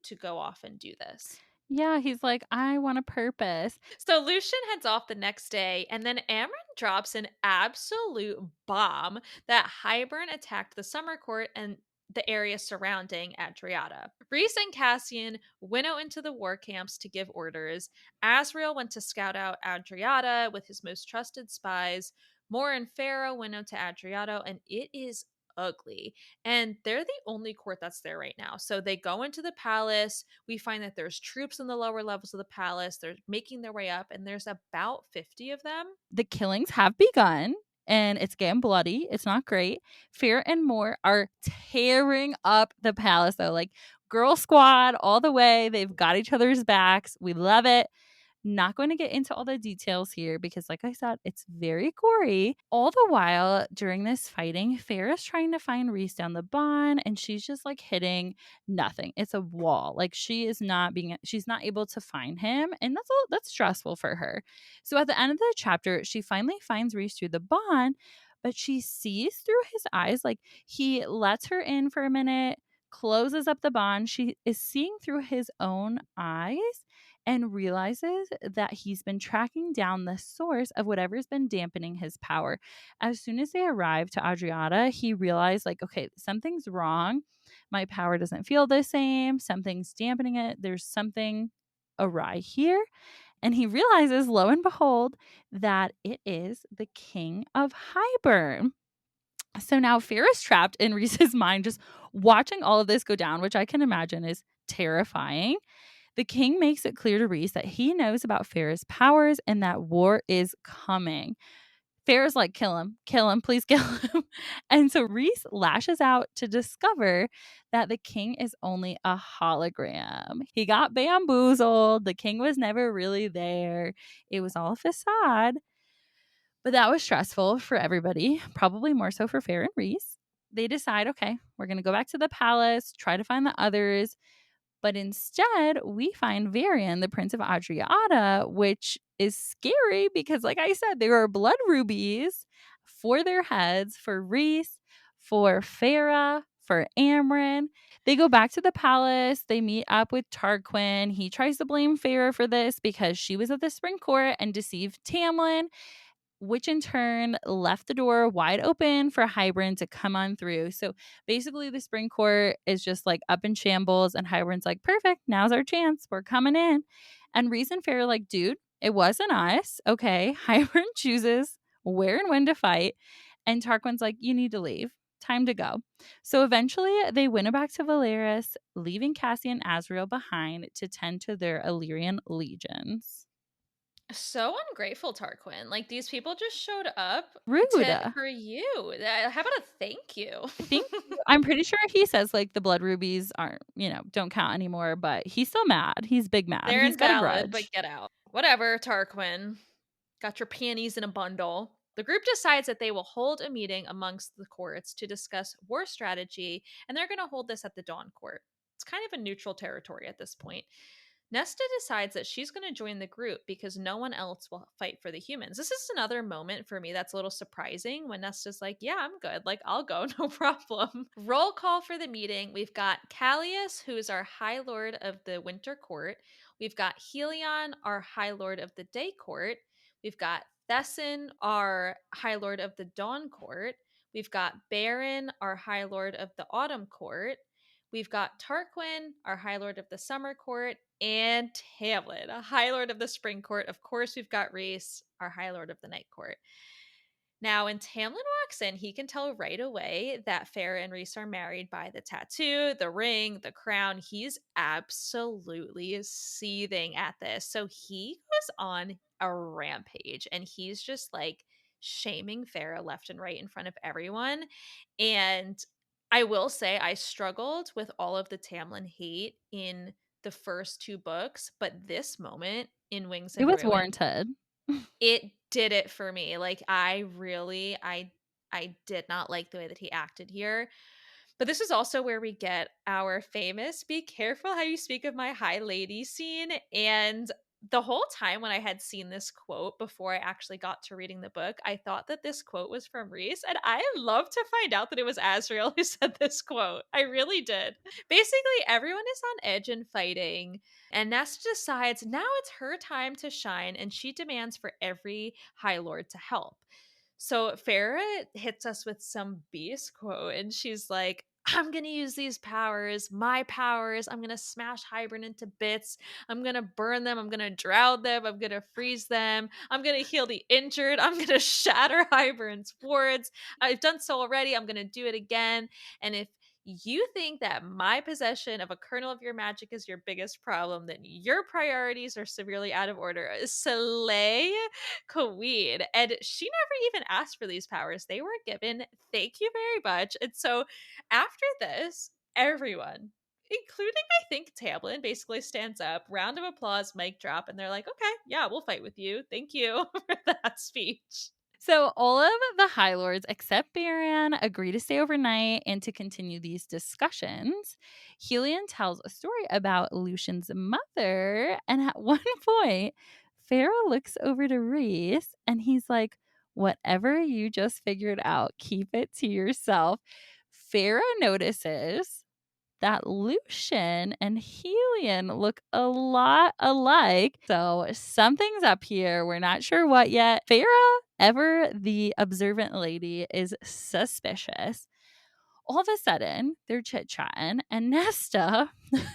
to go off and do this. Yeah, he's like, "I want a purpose." So Lucian heads off the next day, and then Amron drops an absolute bomb that Hybern attacked the summer court and the area surrounding Adriata. Reese and Cassian winnow into the war camps to give orders. Asriel went to scout out Adriata with his most trusted spies. Moore and Pharaoh winnow to Adriato, and it is ugly. And they're the only court that's there right now. So they go into the palace. We find that there's troops in the lower levels of the palace. They're making their way up, and there's about 50 of them. The killings have begun and it's getting bloody. It's not great. Fear and Moore are tearing up the palace though. Like girl squad all the way. They've got each other's backs. We love it. Not going to get into all the details here because, like I said, it's very gory. All the while during this fighting, Farrah's trying to find Reese down the bond and she's just like hitting nothing. It's a wall. Like she's not able to find him. And that's stressful for her. So at the end of the chapter, she finally finds Reese through the bond, but she sees through his eyes. Like he lets her in for a minute, closes up the bond. She is seeing through his own eyes and realizes that he's been tracking down the source of whatever's been dampening his power. As soon as they arrive to Adriata, he realized, like, okay, something's wrong. My power doesn't feel the same. Something's dampening it. There's something awry here. And he realizes, lo and behold, that it is the king of Hybern. So now Fear is trapped in Reese's mind, just watching all of this go down, which I can imagine is terrifying. The king makes it clear to Reese that he knows about Farrah's powers and that war is coming. Farrah's like, kill him, please kill him." And so Reese lashes out to discover that the king is only a hologram. He got bamboozled. The king was never really there. It was all a facade. But that was stressful for everybody, probably more so for Farrah and Reese. They decide, okay, we're going to go back to the palace, try to find the others. But instead, we find Varian, the Prince of Adriata, which is scary because, like I said, there are blood rubies for their heads for Reese, for Farah, for Amryn. They go back to the palace. They meet up with Tarquin. He tries to blame Farah for this because she was at the spring court and deceived Tamlin, which in turn left the door wide open for Hybern to come on through. So basically, the spring court is just like up in shambles, and Hybern's like, perfect, now's our chance. We're coming in. And Reese and Fair are like, dude, it wasn't us. Okay. Hybern chooses where and when to fight. And Tarquin's like, you need to leave. Time to go. So eventually, they went back to Valeris, leaving Cassie and Azriel behind to tend to their Illyrian legions. So ungrateful, Tarquin. Like these people just showed up Rude. to for you. How about a thank you? Thank you. I'm pretty sure he says, like, the blood rubies aren't, don't count anymore, but he's still mad. He's big mad. They're He's got a invalid, but grudge. get out. Whatever, Tarquin. Got your panties in a bundle. The group decides that they will hold a meeting amongst the courts to discuss war strategy, and they're going to hold this at the Dawn Court. It's kind of a neutral territory at this point. Nesta decides that she's going to join the group because no one else will fight for the humans. This is another moment for me that's a little surprising when Nesta's like, yeah, I'm good. Like, I'll go, no problem. Roll call for the meeting. We've got Callius, who is our High Lord of the Winter Court. We've got Helion, our High Lord of the Day Court. We've got Thesson, our High Lord of the Dawn Court. We've got Baron, our High Lord of the Autumn Court. We've got Tarquin, our High Lord of the Summer Court, and Tamlin, a High Lord of the Spring Court. Of course, we've got Reese, our High Lord of the Night Court. Now, when Tamlin walks in, he can tell right away that Farah and Reese are married by the tattoo, the ring, the crown. He's absolutely seething at this. So he goes on a rampage and he's just like shaming Farah left and right in front of everyone. And I will say, I struggled with all of the Tamlin hate in the first two books, but this moment in Wings It and was Ruin, warranted. it did it for me. Like I really I did not like the way that he acted here. But this is also where we get our famous "be careful how you speak of my high lady" scene. And the whole time when I had seen this quote before I actually got to reading the book, I thought that this quote was from Reese. And I love to find out that it was Azriel who said this quote. I really did. Basically, everyone is on edge and fighting. And Nesta decides now it's her time to shine. And she demands for every High Lord to help. So Farah hits us with some beast quote, and she's like, I'm going to use these powers, my powers. I'm going to smash Hybern into bits. I'm going to burn them. I'm going to drown them. I'm going to freeze them. I'm going to heal the injured. I'm going to shatter Hybern's wards. I've done so already. I'm going to do it again. And if you think that my possession of a kernel of your magic is your biggest problem, then your priorities are severely out of order. Slay Queen. And she never even asked for these powers. They were given. Thank you very much. And so after this, everyone, including I think Tamlin, basically stands up, round of applause, mic drop, and they're like, okay, yeah, we'll fight with you. Thank you for that speech. So all of the High Lords except Baron agree to stay overnight and to continue these discussions. Helion tells a story about Lucian's mother, and at one point, Farah looks over to Reese and he's like, whatever you just figured out, keep it to yourself. Farah notices that Lucian and Helion look a lot alike. So something's up here. We're not sure what yet. Farah, ever the observant lady, is suspicious. All of a sudden, they're chit chatting, and Nesta,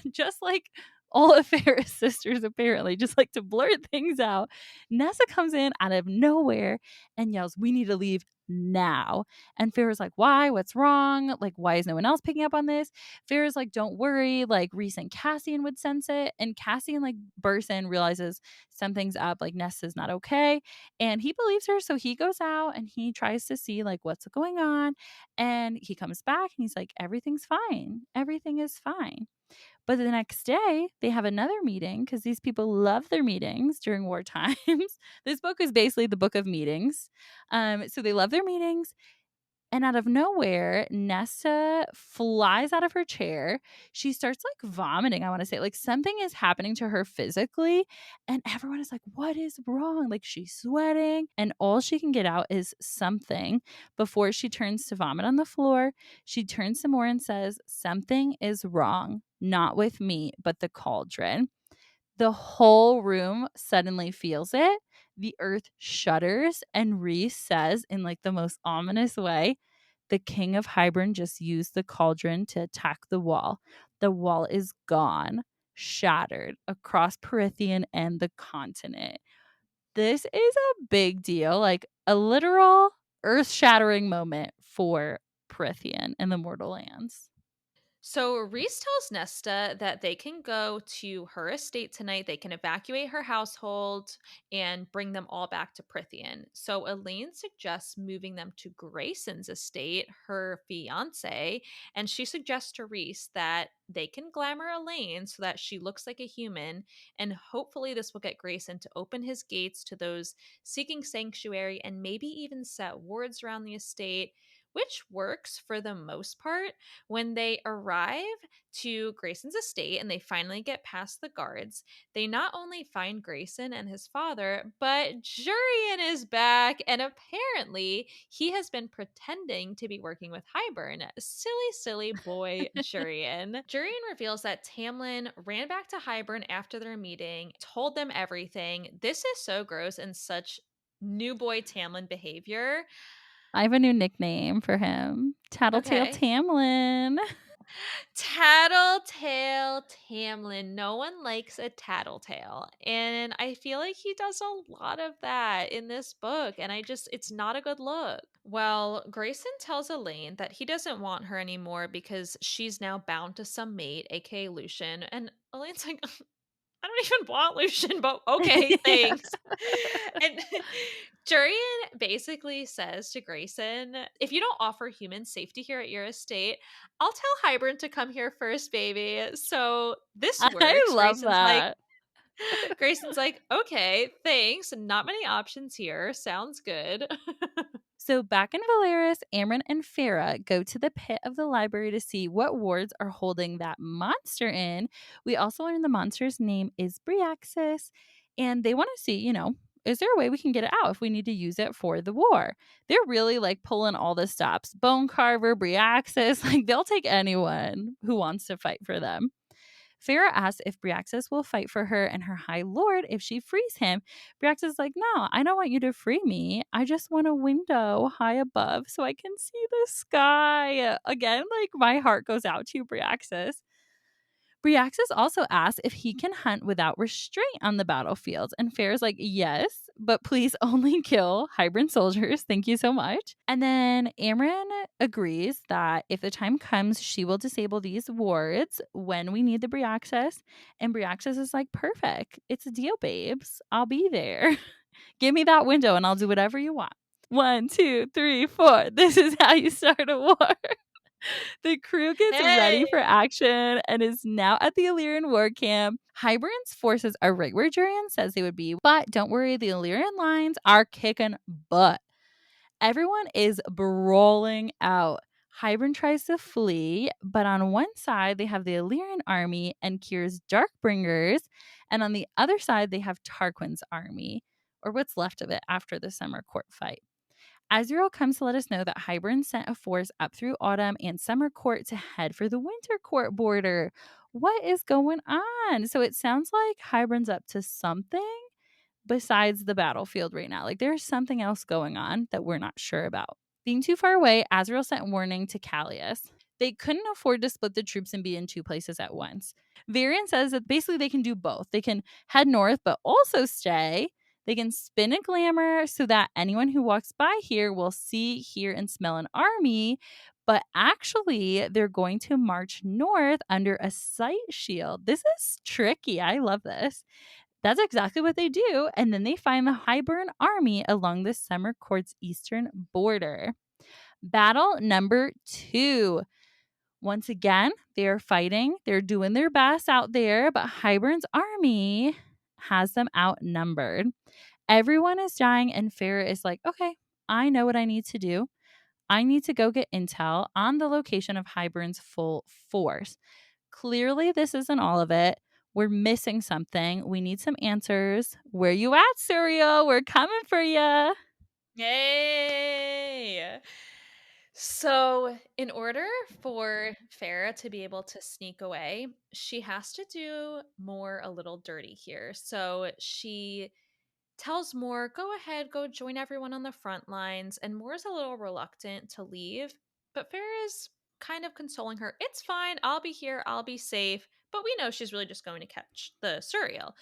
just like all of Farrah's sisters apparently just like to blurt things out. Nessa comes in out of nowhere and yells, "We need to leave now." And Farrah's like, "Why? What's wrong? Like, why is no one else picking up on this?" Farrah's like, "Don't worry. Like, Reese and Cassian would sense it." And Cassian, like, bursts in, realizes something's up, like, Nessa's not okay. And he believes her. So he goes out and he tries to see, like, what's going on. And he comes back and he's like, "Everything's fine. Everything is fine." But the next day, they have another meeting because these people love their meetings during war times. This book is basically the book of meetings. So they love their meetings. And out of nowhere, Nesta flies out of her chair. She starts like vomiting, I want to say. Like something is happening to her physically. And everyone is like, "What is wrong?" Like she's sweating. And all she can get out is something before she turns to vomit on the floor. She turns some more and says, "Something is wrong. Not with me, but the cauldron." The whole room suddenly feels it. The earth shudders, and Reese says, in like the most ominous way, "The king of Hybern just used the cauldron to attack the wall. The wall is gone, shattered across Prithian and the continent." This is a big deal, like a literal earth shattering moment for Prithian and the Mortal Lands. So Reese tells Nesta that they can go to her estate tonight. They can evacuate her household and bring them all back to Prithian. So Elaine suggests moving them to Grayson's estate, her fiance, and she suggests to Reese that they can glamour Elaine so that she looks like a human, and hopefully this will get Grayson to open his gates to those seeking sanctuary and maybe even set wards around the estate, which works for the most part. When they arrive to Grayson's estate and they finally get past the guards, they not only find Grayson and his father, but Jurian is back. And apparently, he has been pretending to be working with Hybern. Silly, silly boy, Jurian. Jurian reveals that Tamlin ran back to Hybern after their meeting, told them everything. This is so gross and such new boy Tamlin behavior. I have a new nickname for him, Tattletale Okay. Tamlin. Tattletale Tamlin. No one likes a tattletale. And I feel like he does a lot of that in this book. And it's not a good look. Well, Grayson tells Elaine that he doesn't want her anymore because she's now bound to some mate, aka Lucian. And Elaine's like, "I don't even want Lucian, but okay, Yeah. thanks." And Jurian basically says to Grayson, "If you don't offer humans safety here at your estate, I'll tell Hybern to come here first, baby." So this I works. love that. Grayson's like, "Okay, thanks. Not many options here. Sounds good." So back in Valeris, Amryn and Farah go to the pit of the library to see what wards are holding that monster in. We also learn the monster's name is Briaxis, and they want to see, is there a way we can get it out if we need to use it for the war? They're really like pulling all the stops. Bone Carver, Briaxis, like they'll take anyone who wants to fight for them. Farah asks if Briaxis will fight for her and her high lord if she frees him. Briaxis is like, "No, I don't want you to free me. I just want a window high above so I can see the sky." Again, like my heart goes out to you, Briaxis. Briaxis also asks if he can hunt without restraint on the battlefield. And Fair's like, "Yes, but please only kill Hybrid soldiers. Thank you so much." And then Amryn agrees that if the time comes, she will disable these wards when we need the Briaxis. And Briaxis is like, "Perfect. It's a deal, babes. I'll be there. Give me that window and I'll do whatever you want." 1, 2, 3, 4. This is how you start a war. The crew gets Hey. ready for action and is now at the Illyrian war camp. Hybern's forces are right where Jurian says they would be, but don't worry, the Illyrian lines are kicking butt. Everyone is brawling out. Hybern tries to flee, but on one side they have the Illyrian army and Kyr's Darkbringers, and on the other side they have Tarquin's army, or what's left of it after the summer court fight. Azrael comes to let us know that Hybern sent a force up through autumn and summer court to head for the winter court border. What is going on? So it sounds like Hybern's up to something besides the battlefield right now. Like there's something else going on that we're not sure about. Being too far away, Azrael sent warning to Callius. They couldn't afford to split the troops and be in two places at once. Varian says that basically they can do both. They can head north, but also stay. They can spin a glamour so that anyone who walks by here will see, hear, and smell an army. But actually, they're going to march north under a sight shield. This is tricky. I love this. That's exactly what they do. And then they find the Highburn army along the Summer Court's eastern border. Battle number 2. Once again, they are fighting. They're doing their best out there, but Hybern's army has them outnumbered. Everyone is dying, and Farah is like, okay, I know what I need to do. I need to go get intel on the location of Hybern's full force. Clearly, this isn't all of it. We're missing something. We need some answers. Where you at, Surya? We're coming for you. Yay! So, in order for Farah to be able to sneak away, she has to do more a little dirty here. So, she tells Moore, go ahead, go join everyone on the front lines. And Moore's a little reluctant to leave, but Farah is kind of consoling her. It's fine. I'll be here. I'll be safe. But we know she's really just going to catch the Suriel.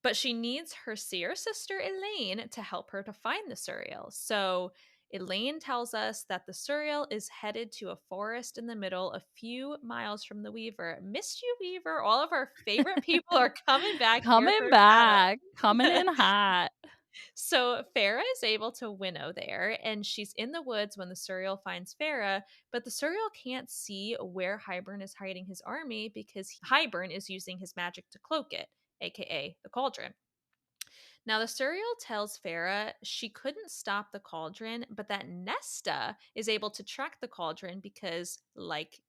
But she needs her seer sister Elaine to help her to find the Suriel. So Elaine tells us that the Suriel is headed to a forest in the middle, a few miles from the Weaver. Missed you, Weaver. All of our favorite people are coming back here Coming for back, coming battle. in hot. So Farah is able to winnow there, and she's in the woods when the Suriel finds Farah, but the Suriel can't see where Hybern is hiding his army because Hybern is using his magic to cloak it, aka the cauldron. Now, the Suriel tells Farah she couldn't stop the cauldron, but that Nesta is able to track the cauldron because, like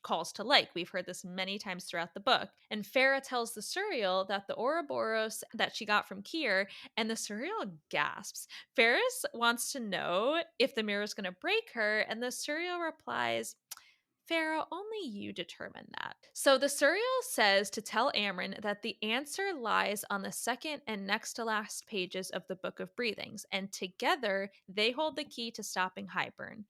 calls to like. We've heard this many times throughout the book. And Farah tells the Suriel that the Ouroboros that she got from Kier, and the Suriel gasps. Ferris wants to know if the mirror is going to break her, and the Suriel replies, Farah, only you determine that. So the Suriel says to tell Amryn that the answer lies on the second and next to last pages of the Book of Breathings, and together they hold the key to stopping Hybern.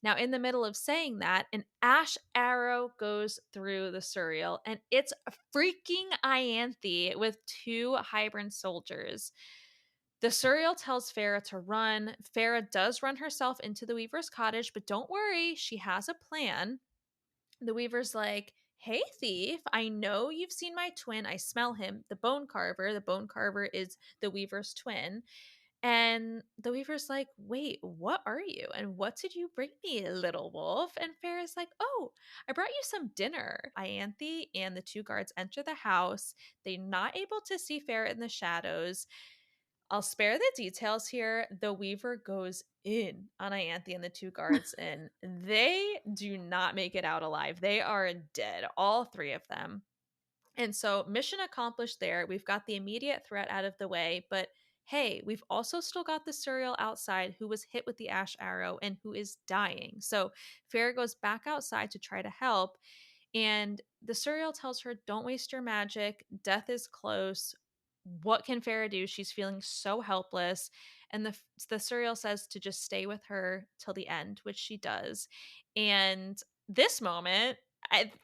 Now, in the middle of saying that, an ash arrow goes through the Suriel, and it's a freaking Ianthe with two Hybern soldiers. The Suriel tells Farah to run. Farah does run herself into the Weaver's cottage, but don't worry, she has a plan. The Weaver's like, hey, thief, I know you've seen my twin. I smell him, the Bone Carver. The Bone Carver is the Weaver's twin. And the Weaver's like, wait, what are you? And what did you bring me, little wolf? And Farah's like, oh, I brought you some dinner. Ianthe and the two guards enter the house. They're not able to see Farah in the shadows. I'll spare the details here. The Weaver goes in on Ianthe and the two guards, and they do not make it out alive. They are dead, all three of them. And so, mission accomplished there. We've got the immediate threat out of the way, but hey, we've also still got the Suriel outside who was hit with the ash arrow and who is dying. So, Farah goes back outside to try to help. And the Suriel tells her, don't waste your magic. Death is close. What can Farah do? She's feeling so helpless. And the Suriel says to just stay with her till the end, which she does. And this moment,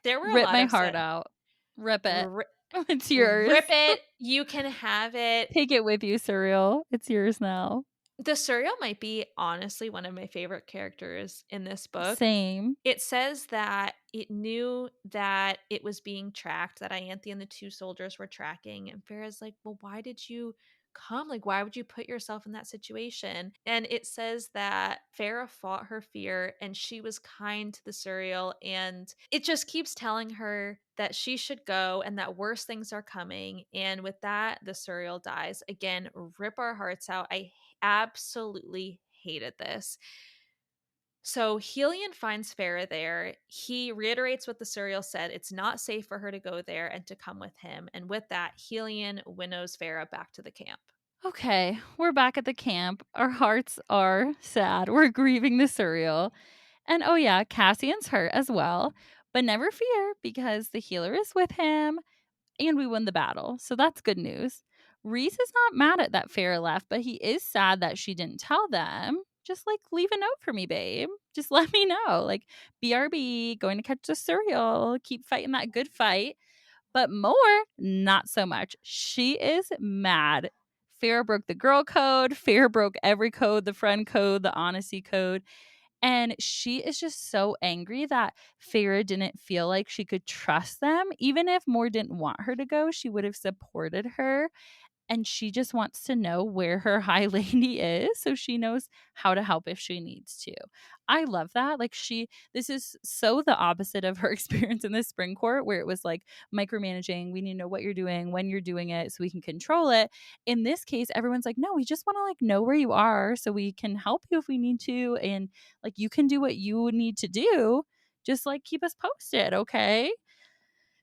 there were a Rip lot my of heart out. Rip it. ri- It's yours. rip it. You can have it. Take it with you, Surreal. It's yours now. The Suriel might be honestly one of my favorite characters in this book. Same. It says that it knew that it was being tracked, that Ianthe and the two soldiers were tracking. And Farah's like, well, why did you come? Like, why would you put yourself in that situation? And it says that Farah fought her fear and she was kind to the Suriel. And it just keeps telling her that she should go and that worse things are coming. And with that, the Suriel dies. Again, rip our hearts out. I absolutely hated this. So Helion finds Farah there. He reiterates what the Suriel said. It's not safe for her to go there and to come with him. And with that, Helion winnows Farah back to the camp. Okay, we're back at the camp. Our hearts are sad. We're grieving the Surreal. And oh, yeah, Cassian's hurt as well. But never fear because the healer is with him and we won the battle. So that's good news. Reese is not mad at that Farah left, but he is sad that she didn't tell them. just like leave a note for me, babe. Just let me know. Like, BRB, going to catch the cereal, keep fighting that good fight. But more, not so much. She is mad. Farrah broke the girl code. Farrah broke every code, the friend code, the honesty code. And she is just so angry that Farrah didn't feel like she could trust them. Even if Moore didn't want her to go, she would have supported her, and she just wants to know where her high lady is so she knows how to help if she needs to. I love that. Like, this is so the opposite of her experience in the spring court, where it was like micromanaging. We need to know what you're doing, when you're doing it, so we can control it. In this case, everyone's like, no, we just want to like know where you are so we can help you if we need to. And like, you can do what you need to do. Just like keep us posted. Okay.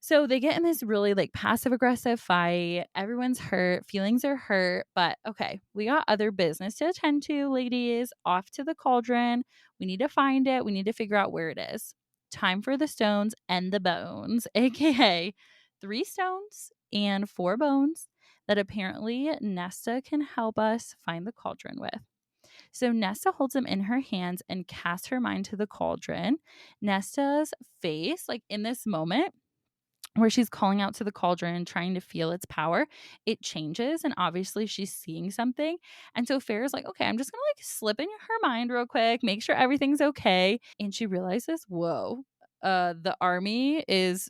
So they get in this really like passive aggressive fight. Everyone's hurt, feelings are hurt, but okay, we got other business to attend to, ladies. Off to the cauldron. We need to find it. We need to figure out where it is. Time for the stones and the bones, aka 3 stones and 4 bones that apparently Nesta can help us find the cauldron with. So Nesta holds them in her hands and casts her mind to the cauldron. Nesta's face, like in this moment, where she's calling out to the cauldron, trying to feel its power, it changes. And obviously she's seeing something. And so Farrah's like, okay, I'm just going to like slip in her mind real quick, make sure everything's okay. And she realizes, whoa, the army is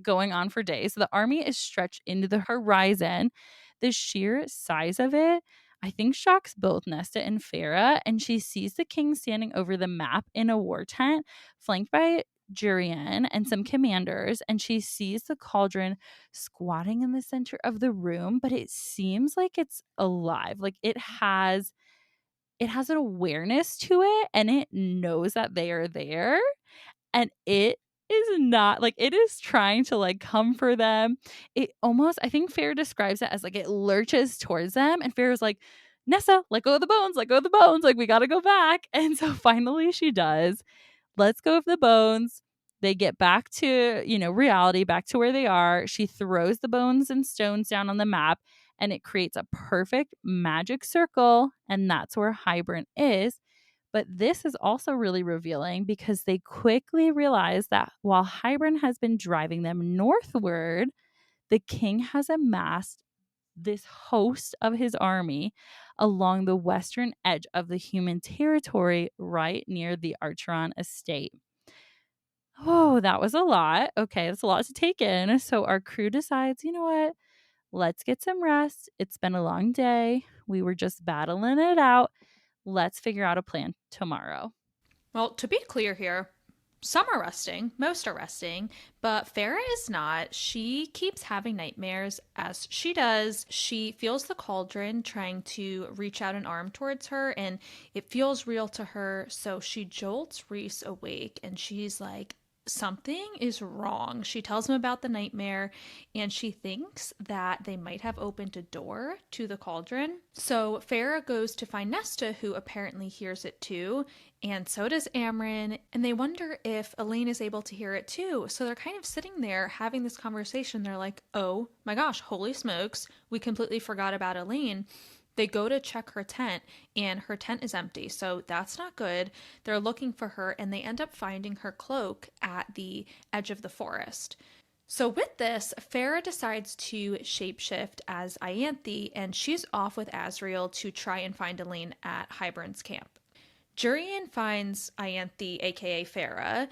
going on for days. The army is stretched into the horizon. The sheer size of it, I think, shocks both Nesta and Farrah. And she sees the king standing over the map in a war tent, flanked by Jurian and some commanders. And she sees the cauldron squatting in the center of the room, but it seems like it's alive. Like it has an awareness to it, and it knows that they are there, and it is not like, it is trying to like come for them. It almost, I think Farrah describes it as like it lurches towards them, and Farrah's like, Nessa, let go of the bones, let go of the bones, like we got to go back. And so finally she does. Let's go of the bones. They get back to, reality, back to where they are. She throws the bones and stones down on the map, and it creates a perfect magic circle, and that's where Hybern is. But this is also really revealing because they quickly realize that while Hybern has been driving them northward, the king has amassed this host of his army along the western edge of the human territory right near the Archeron estate. Oh, that was a lot. Okay, that's a lot to take in. So our crew decides, you know what? Let's get some rest. It's been a long day. We were just battling it out. Let's figure out a plan tomorrow. Well, to be clear here, some are resting, most are resting, but Farah is not. She keeps having nightmares. As she does, she feels the cauldron trying to reach out an arm towards her, and it feels real to her. So she jolts Reese awake, and she's like, something is wrong. She tells him about the nightmare, and she thinks that they might have opened a door to the cauldron. So Farah goes to find Nesta, who apparently hears it too, and so does Amryn, and they wonder if Elaine is able to hear it too. So they're kind of sitting there having this conversation. They're like, oh my gosh, holy smokes, we completely forgot about Elaine. They go to check her tent, and her tent is empty, so that's not good. They're looking for her, and they end up finding her cloak at the edge of the forest. So with this, Farah decides to shapeshift as Ianthe, and she's off with Azriel to try and find Elaine at Hybern's camp. Jurian finds Ianthe, aka Farah,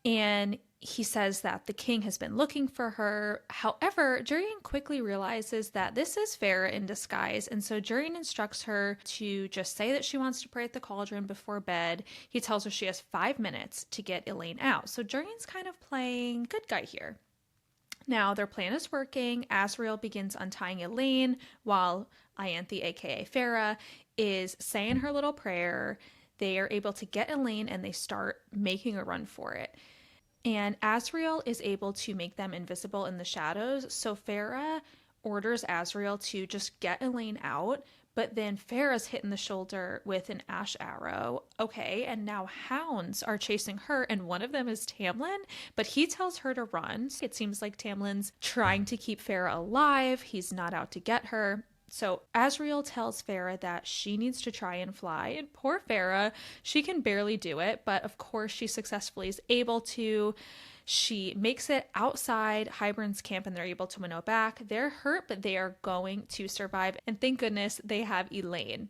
and he says that the king has been looking for her. However, Jurian quickly realizes that this is Farah in disguise, and so Jurian instructs her to just say that she wants to pray at the cauldron before bed. He tells her she has 5 minutes to get Elaine out. So Jurian's kind of playing good guy here. Now, their plan is working. Azriel begins untying Elaine while Ianthe, aka Farah, is saying her little prayer. They are able to get Elaine, and they start making a run for it. And Azriel is able to make them invisible in the shadows. So Farah orders Azriel to just get Elaine out. But then Farah's hit in the shoulder with an ash arrow. Okay, and now hounds are chasing her, and one of them is Tamlin, but he tells her to run. It seems like Tamlin's trying to keep Farah alive. He's not out to get her. So Azriel tells Farah that she needs to try and fly, and poor Farah, she can barely do it, but of course she successfully is able to. She makes it outside Hybern's camp and they're able to winnow back. They're hurt, but they are going to survive. And thank goodness they have Elaine.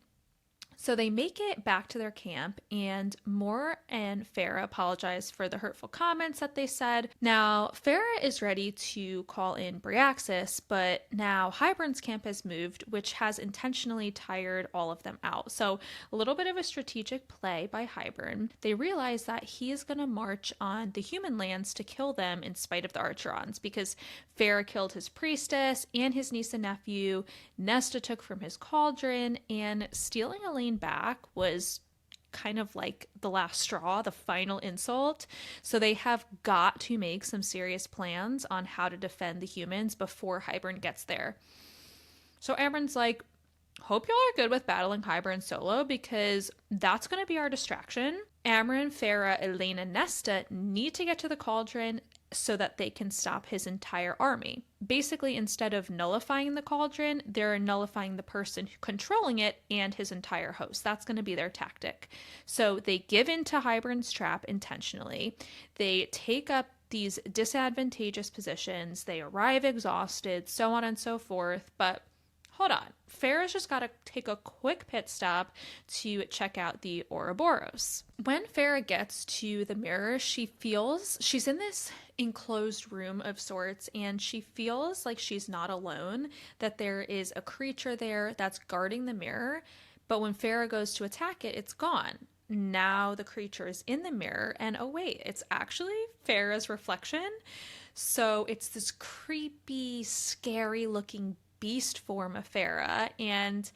So they make it back to their camp, and Moore and Farah apologize for the hurtful comments that they said. Now, Farah is ready to call in Bryaxis, but now Hybern's camp has moved, which has intentionally tired all of them out. So, a little bit of a strategic play by Hybern. They realize that he is going to march on the human lands to kill them in spite of the Archerons, because Farah killed his priestess and his niece and nephew. Nesta took from his cauldron, and stealing Elaine back was kind of like the last straw, the final insult. So they have got to make some serious plans on how to defend the humans before Hybern gets there. So Amron's like, hope y'all are good with battling Hybern solo, because that's going to be our distraction. Amron, Farah, Elaine, and Nesta need to get to the cauldron so that they can stop his entire army. Basically, instead of nullifying the cauldron, they're nullifying the person controlling it and his entire host. That's going to be their tactic. So they give in to Hybern's trap intentionally. They take up these disadvantageous positions. They arrive exhausted, so on and so forth. But hold on. Farah's just got to take a quick pit stop to check out the Ouroboros. When Farah gets to the mirror, she feels she's in this enclosed room of sorts, and she feels like she's not alone, that there is a creature there that's guarding the mirror. But when Farah goes to attack it, it's gone. Now the creature is in the mirror, and oh wait, it's actually Farah's reflection. So it's this creepy, scary looking beast form of Farah, and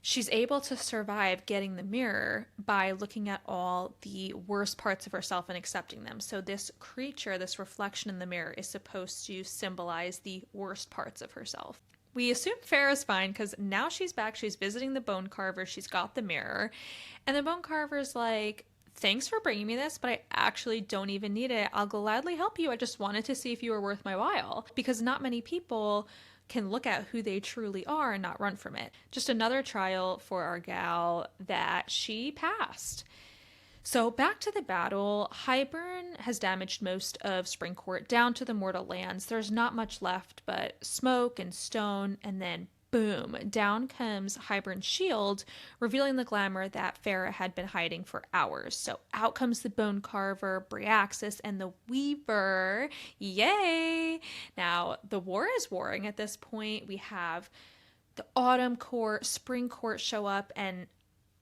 she's able to survive getting the mirror by looking at all the worst parts of herself and accepting them. So this creature, this reflection in the mirror, is supposed to symbolize the worst parts of herself. We assume Farah's fine because now she's back, she's visiting the bone carver, she's got the mirror, and the bone carver's like, thanks for bringing me this, but I actually don't even need it. I'll gladly help you. I just wanted to see if you were worth my while, because not many people can look at who they truly are and not run from it. Just another trial for our gal that she passed. So back to the battle, Hybern has damaged most of Springcourt down to the mortal lands. There's not much left but smoke and stone, and then boom, down comes Hybern's shield, revealing the glamour that Farah had been hiding for hours. So out comes the Bone Carver, Bryaxis, and the Weaver. Yay! Now, the war is warring at this point. We have the Autumn Court, Spring Court show up, and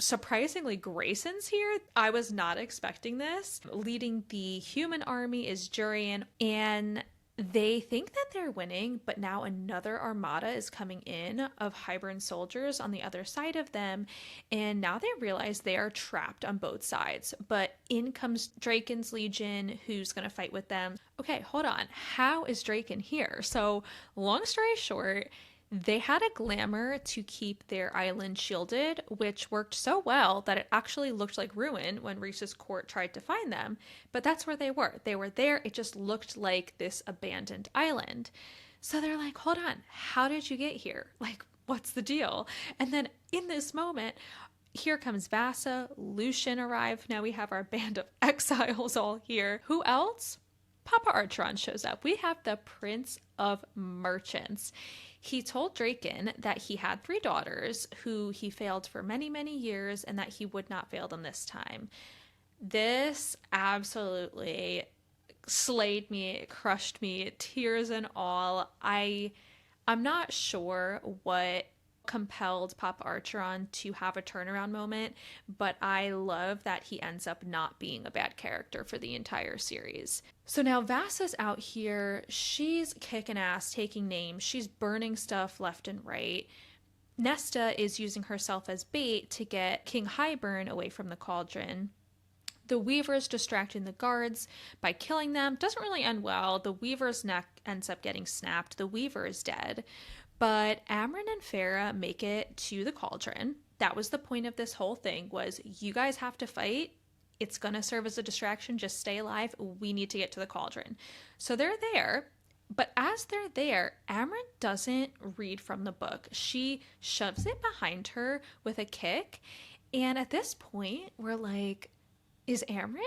surprisingly, Grayson's here. I was not expecting this. Leading the human army is Jurian, and they think that they're winning, but now another armada is coming in of Hybern soldiers on the other side of them, and now they realize they are trapped on both sides. But in comes Draken's Legion, who's going to fight with them. Okay, hold on. How is Draken here? So, long story short, they had a glamour to keep their island shielded, which worked so well that it actually looked like ruin when Rhys's court tried to find them. But that's where they were. They were there. It just looked like this abandoned island. So they're like, hold on, how did you get here? Like, what's the deal? And then in this moment, here comes Vasa, Lucian arrive. Now we have our band of exiles all here. Who else? Papa Archeron shows up. We have the Prince of Merchants. He told Draken that he had 3 daughters who he failed for many, many years, and that he would not fail them this time. This absolutely slayed me, crushed me, tears and all. I'm not sure what compelled Papa Archeron to have a turnaround moment, but I love that he ends up not being a bad character for the entire series. So now Vasa's out here, she's kicking ass, taking names, she's burning stuff left and right. Nesta is using herself as bait to get King Hybern away from the cauldron. The Weaver's distracting the guards by killing them. Doesn't really end well. The Weaver's neck ends up getting snapped. The Weaver is dead. But Amron and Farah make it to the cauldron. That was the point of this whole thing, was you guys have to fight. It's going to serve as a distraction. Just stay alive. We need to get to the cauldron. So they're there. But as they're there, Amryn doesn't read from the book. She shoves it behind her with a kick. And at this point, we're like, is Amryn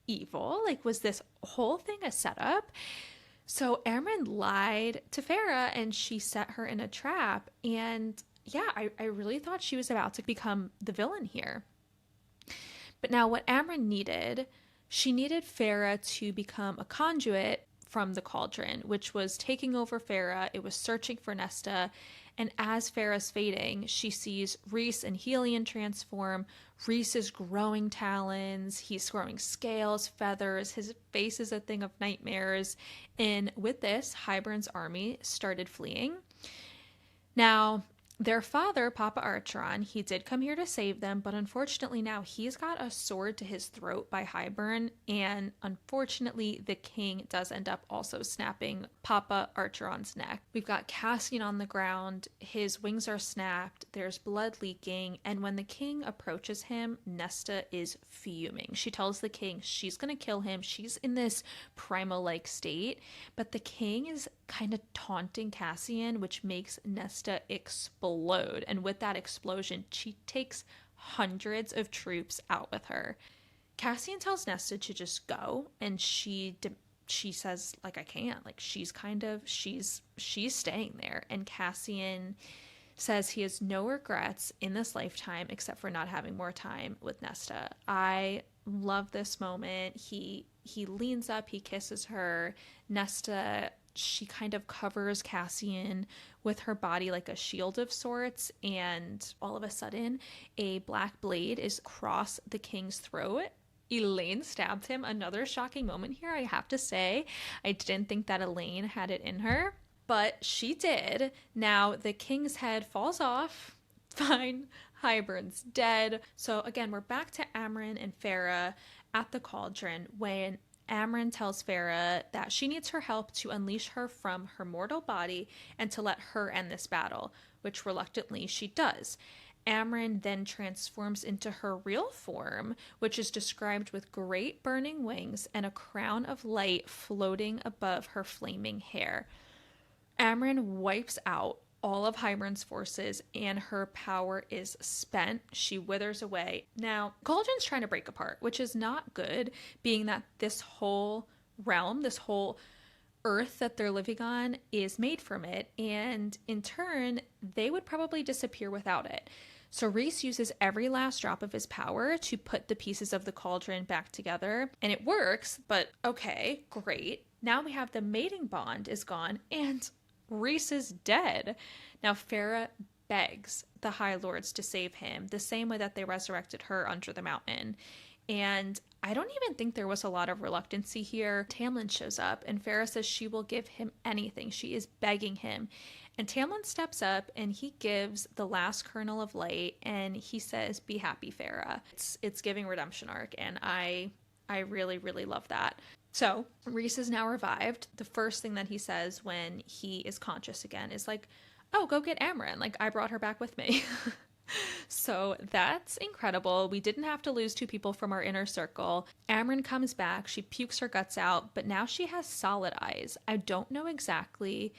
evil? Like, was this whole thing a setup? So Amryn lied to Farah and she set her in a trap. And yeah, I really thought she was about to become the villain here. But now, what Amryn needed, she needed Farah to become a conduit from the cauldron, which was taking over Farah. It was searching for Nesta. And as Farah's fading, she sees Rhys and Helion transform. Rhys is growing talons, he's growing scales, feathers, his face is a thing of nightmares. And with this, Hybern's army started fleeing. Now, their father, Papa Archeron, he did come here to save them, but unfortunately now he's got a sword to his throat by Hybern, and unfortunately the king does end up also snapping Papa Archeron's neck. We've got Cassian on the ground, his wings are snapped, there's blood leaking, and when the king approaches him, Nesta is fuming. She tells the king she's gonna kill him, she's in this primal-like state, but the king is kind of taunting Cassian, which makes Nesta explode. And with that explosion, she takes hundreds of troops out with her. Cassian tells Nesta to just go, and she says like I can't. Like she's staying there. And Cassian says he has no regrets in this lifetime except for not having more time with Nesta. I love this moment. He leans up, he kisses her. Nesta, she kind of covers Cassian with her body like a shield of sorts, and all of a sudden a black blade is across the king's throat. Elaine stabbed him. Another shocking moment here, I have to say. I didn't think that Elaine had it in her, but she did. Now the king's head falls off. Fine, Hybern's dead. So again, we're back to Amryn and Farah at the cauldron when Amryn tells Farah that she needs her help to unleash her from her mortal body and to let her end this battle, which reluctantly she does. Amryn then transforms into her real form, which is described with great burning wings and a crown of light floating above her flaming hair. Amryn wipes out all of Hybern's forces and her power is spent. She withers away. Now, Cauldron's trying to break apart, which is not good, being that this whole realm, this whole earth that they're living on is made from it, and in turn, they would probably disappear without it. So Rhys uses every last drop of his power to put the pieces of the cauldron back together, and it works, but okay, great. Now we have the mating bond is gone, and Rhys is dead. Now Farah begs the High Lords to save him, the same way that they resurrected her under the mountain. And I don't even think there was a lot of reluctancy here. Tamlin shows up, and Farah says she will give him anything. She is begging him. And Tamlin steps up, and he gives the last kernel of light, and he says, "Be happy, Farah." It's giving redemption arc, and I really, really love that. So Rhys is now revived. The first thing that he says when he is conscious again is like, "Oh, go get Amryn. Like, I brought her back with me." So that's incredible. We didn't have to lose two people from our inner circle. Amryn comes back. She pukes her guts out, but now she has solid eyes. I don't know exactly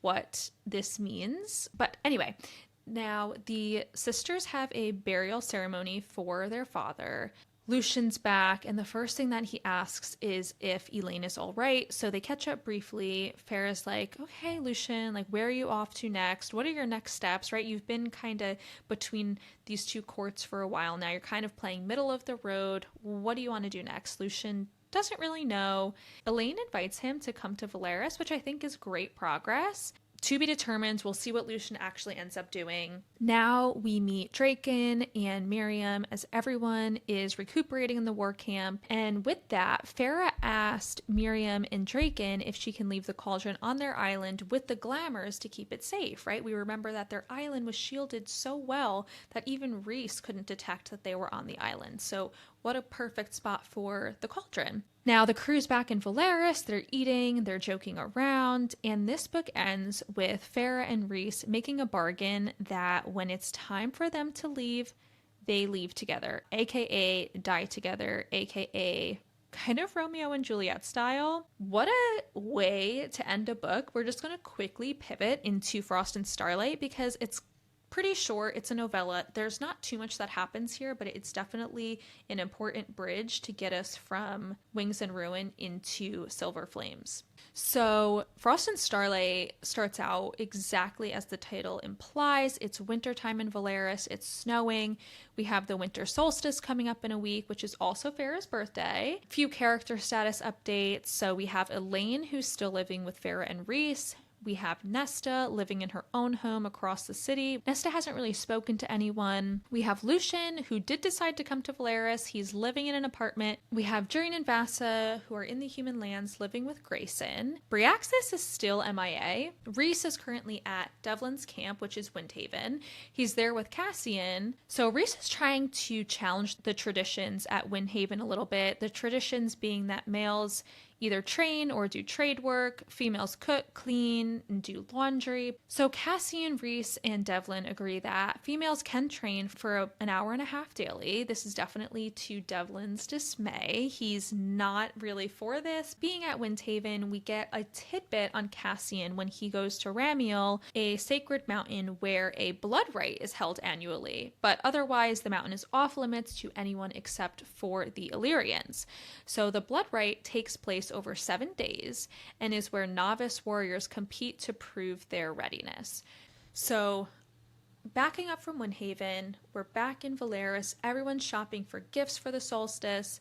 what this means. But anyway, now the sisters have a burial ceremony for their father. Lucian's back, and the first thing that he asks is if Elaine is all right. So they catch up briefly. Farah's like, "Okay, Lucian, like, where are you off to next? What are your next steps?" Right? You've been kind of between these two courts for a while now. You're kind of playing middle of the road. What do you want to do next? Lucian doesn't really know. Elaine invites him to come to Valeris, which I think is great progress. To be determined. We'll see what Lucian actually ends up doing. Now we meet Draken and Miriam as everyone is recuperating in the war camp. And with that, Farah asked Miriam and Draken if she can leave the cauldron on their island with the glamours to keep it safe, right? We remember that their island was shielded so well that even Rhys couldn't detect that they were on the island. So what a perfect spot for the cauldron. Now, the crew's back in Valeris, they're eating, they're joking around, and this book ends with Farah and Rhys making a bargain that when it's time for them to leave, they leave together, aka die together, aka kind of Romeo and Juliet style. What a way to end a book. We're just going to quickly pivot into Frost and Starlight because it's pretty short. It's a novella. There's not too much that happens here, but it's definitely an important bridge to get us from Wings and Ruin into Silver Flames. So, Frost and Starlight starts out exactly as the title implies. It's wintertime in Valeris, it's snowing. We have the winter solstice coming up in a week, which is also Farrah's birthday. A few character status updates. So, we have Elaine, who's still living with Farrah and Rhys. We have Nesta living in her own home across the city. Nesta hasn't really spoken to anyone. We have Lucian, who did decide to come to Valeris. He's living in an apartment. We have Jurian and Vassa, who are in the human lands living with Grayson. Bryaxis is still MIA. Rhys is currently at Devlin's camp, which is Windhaven. He's there with Cassian. So Rhys is trying to challenge the traditions at Windhaven a little bit. The traditions being that males either train or do trade work, females cook, clean, and do laundry. So Cassian, Rhys, and Devlin agree that females can train for an hour and a half daily. This is definitely to Devlin's dismay. He's not really for this. Being at Windhaven, we get a tidbit on Cassian when he goes to Ramiel, a sacred mountain where a blood rite is held annually. But otherwise, the mountain is off limits to anyone except for the Illyrians. So the blood rite takes place over 7 days and is where novice warriors compete to prove their readiness. So, backing up from Windhaven, we're back in Valeris. Everyone's shopping for gifts for the solstice.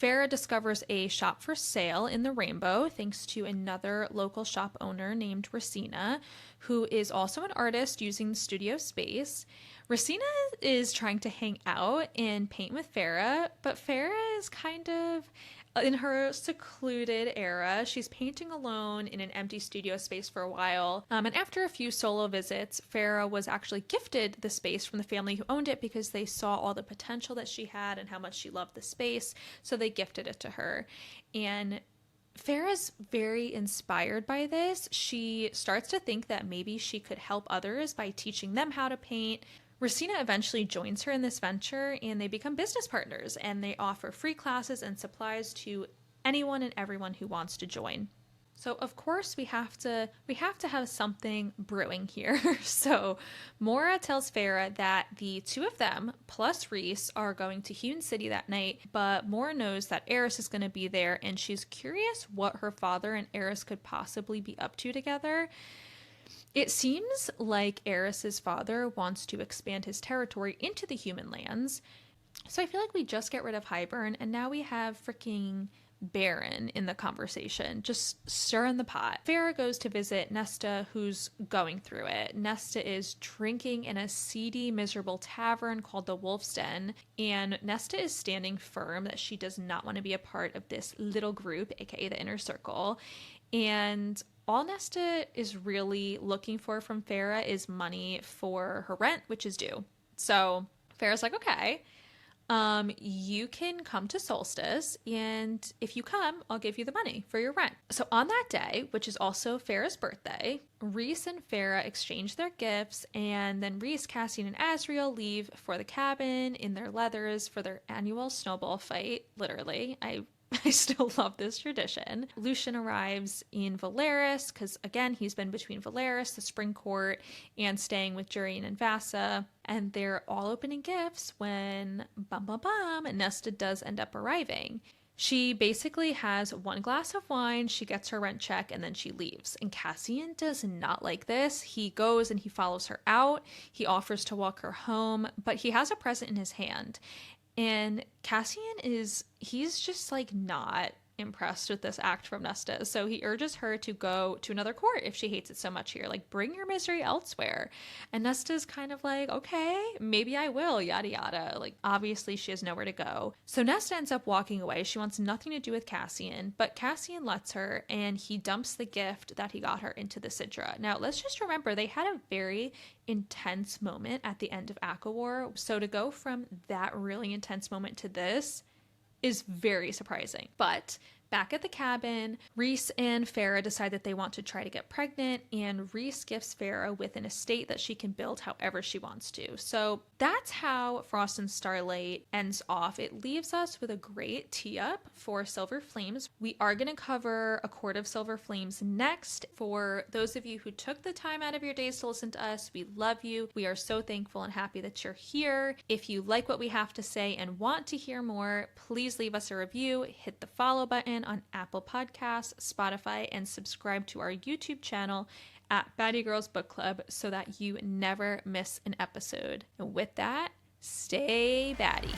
Farrah discovers a shop for sale in the Rainbow thanks to another local shop owner named Racina, who is also an artist using the studio space. Racina is trying to hang out and paint with Farrah, but Farrah is kind of in her secluded era. She's painting alone in an empty studio space for a while. And after a few solo visits, Farrah was actually gifted the space from the family who owned it because they saw all the potential that she had and how much she loved the space. So they gifted it to her. And Farrah's very inspired by this. She starts to think that maybe she could help others by teaching them how to paint. Racina eventually joins her in this venture and they become business partners and they offer free classes and supplies to anyone and everyone who wants to join. So of course we have to have something brewing here. So Mora tells Farrah that the two of them plus Rhys are going to Hewn City that night, but Mora knows that Eris is going to be there and she's curious what her father and Eris could possibly be up to together. It seems like Eris's father wants to expand his territory into the human lands. So I feel like we just get rid of Hybern and now we have freaking Baron in the conversation, just stirring the pot. Farrah goes to visit Nesta, who's going through it. Nesta is drinking in a seedy, miserable tavern called the Wolf's Den, and Nesta is standing firm that she does not want to be a part of this little group, aka the Inner Circle. And all Nesta is really looking for from Farrah is money for her rent, which is due. So Farrah's like, okay, you can come to Solstice, and if you come, I'll give you the money for your rent. So on that day, which is also Farrah's birthday, Rhys and Farrah exchange their gifts, and then Rhys, Cassian, and Asriel leave for the cabin in their leathers for their annual snowball fight. Literally, I still love this tradition. Lucian arrives in Valeris because, again, he's been between Valeris, the Spring Court, and staying with Jurian and Vassa. And they're all opening gifts when, bum bum bum, Nesta does end up arriving. She basically has one glass of wine, she gets her rent check, and then she leaves. And Cassian does not like this. He goes and he follows her out. He offers to walk her home, but he has a present in his hand. And Cassian he's just like not impressed with this act from Nesta. So he urges her to go to another court if she hates it so much here. Like, bring your misery elsewhere. And Nesta's kind of like, okay, maybe I will, yada yada. Like, obviously she has nowhere to go. So Nesta ends up walking away. She wants nothing to do with Cassian, but Cassian lets her and he dumps the gift that he got her into the Sidra. Now, let's just remember they had a very intense moment at the end of ACOTAR. So to go from that really intense moment to this is very surprising. But Back at the cabin, Reese and Farah decide that they want to try to get pregnant, and Reese gifts Farah with an estate that she can build however she wants to. So that's how Frost and Starlight ends off. It leaves us with a great tee up for Silver Flames. We are going to cover A Court of Silver Flames next. For those of you who took the time out of your days to listen to us, we love you. We are so thankful and happy that you're here. If you like what we have to say and want to hear more, please leave us a review, hit the follow button on Apple Podcasts, Spotify, and subscribe to our YouTube channel at Batty Girls Book Club so that you never miss an episode. And with that, stay batty.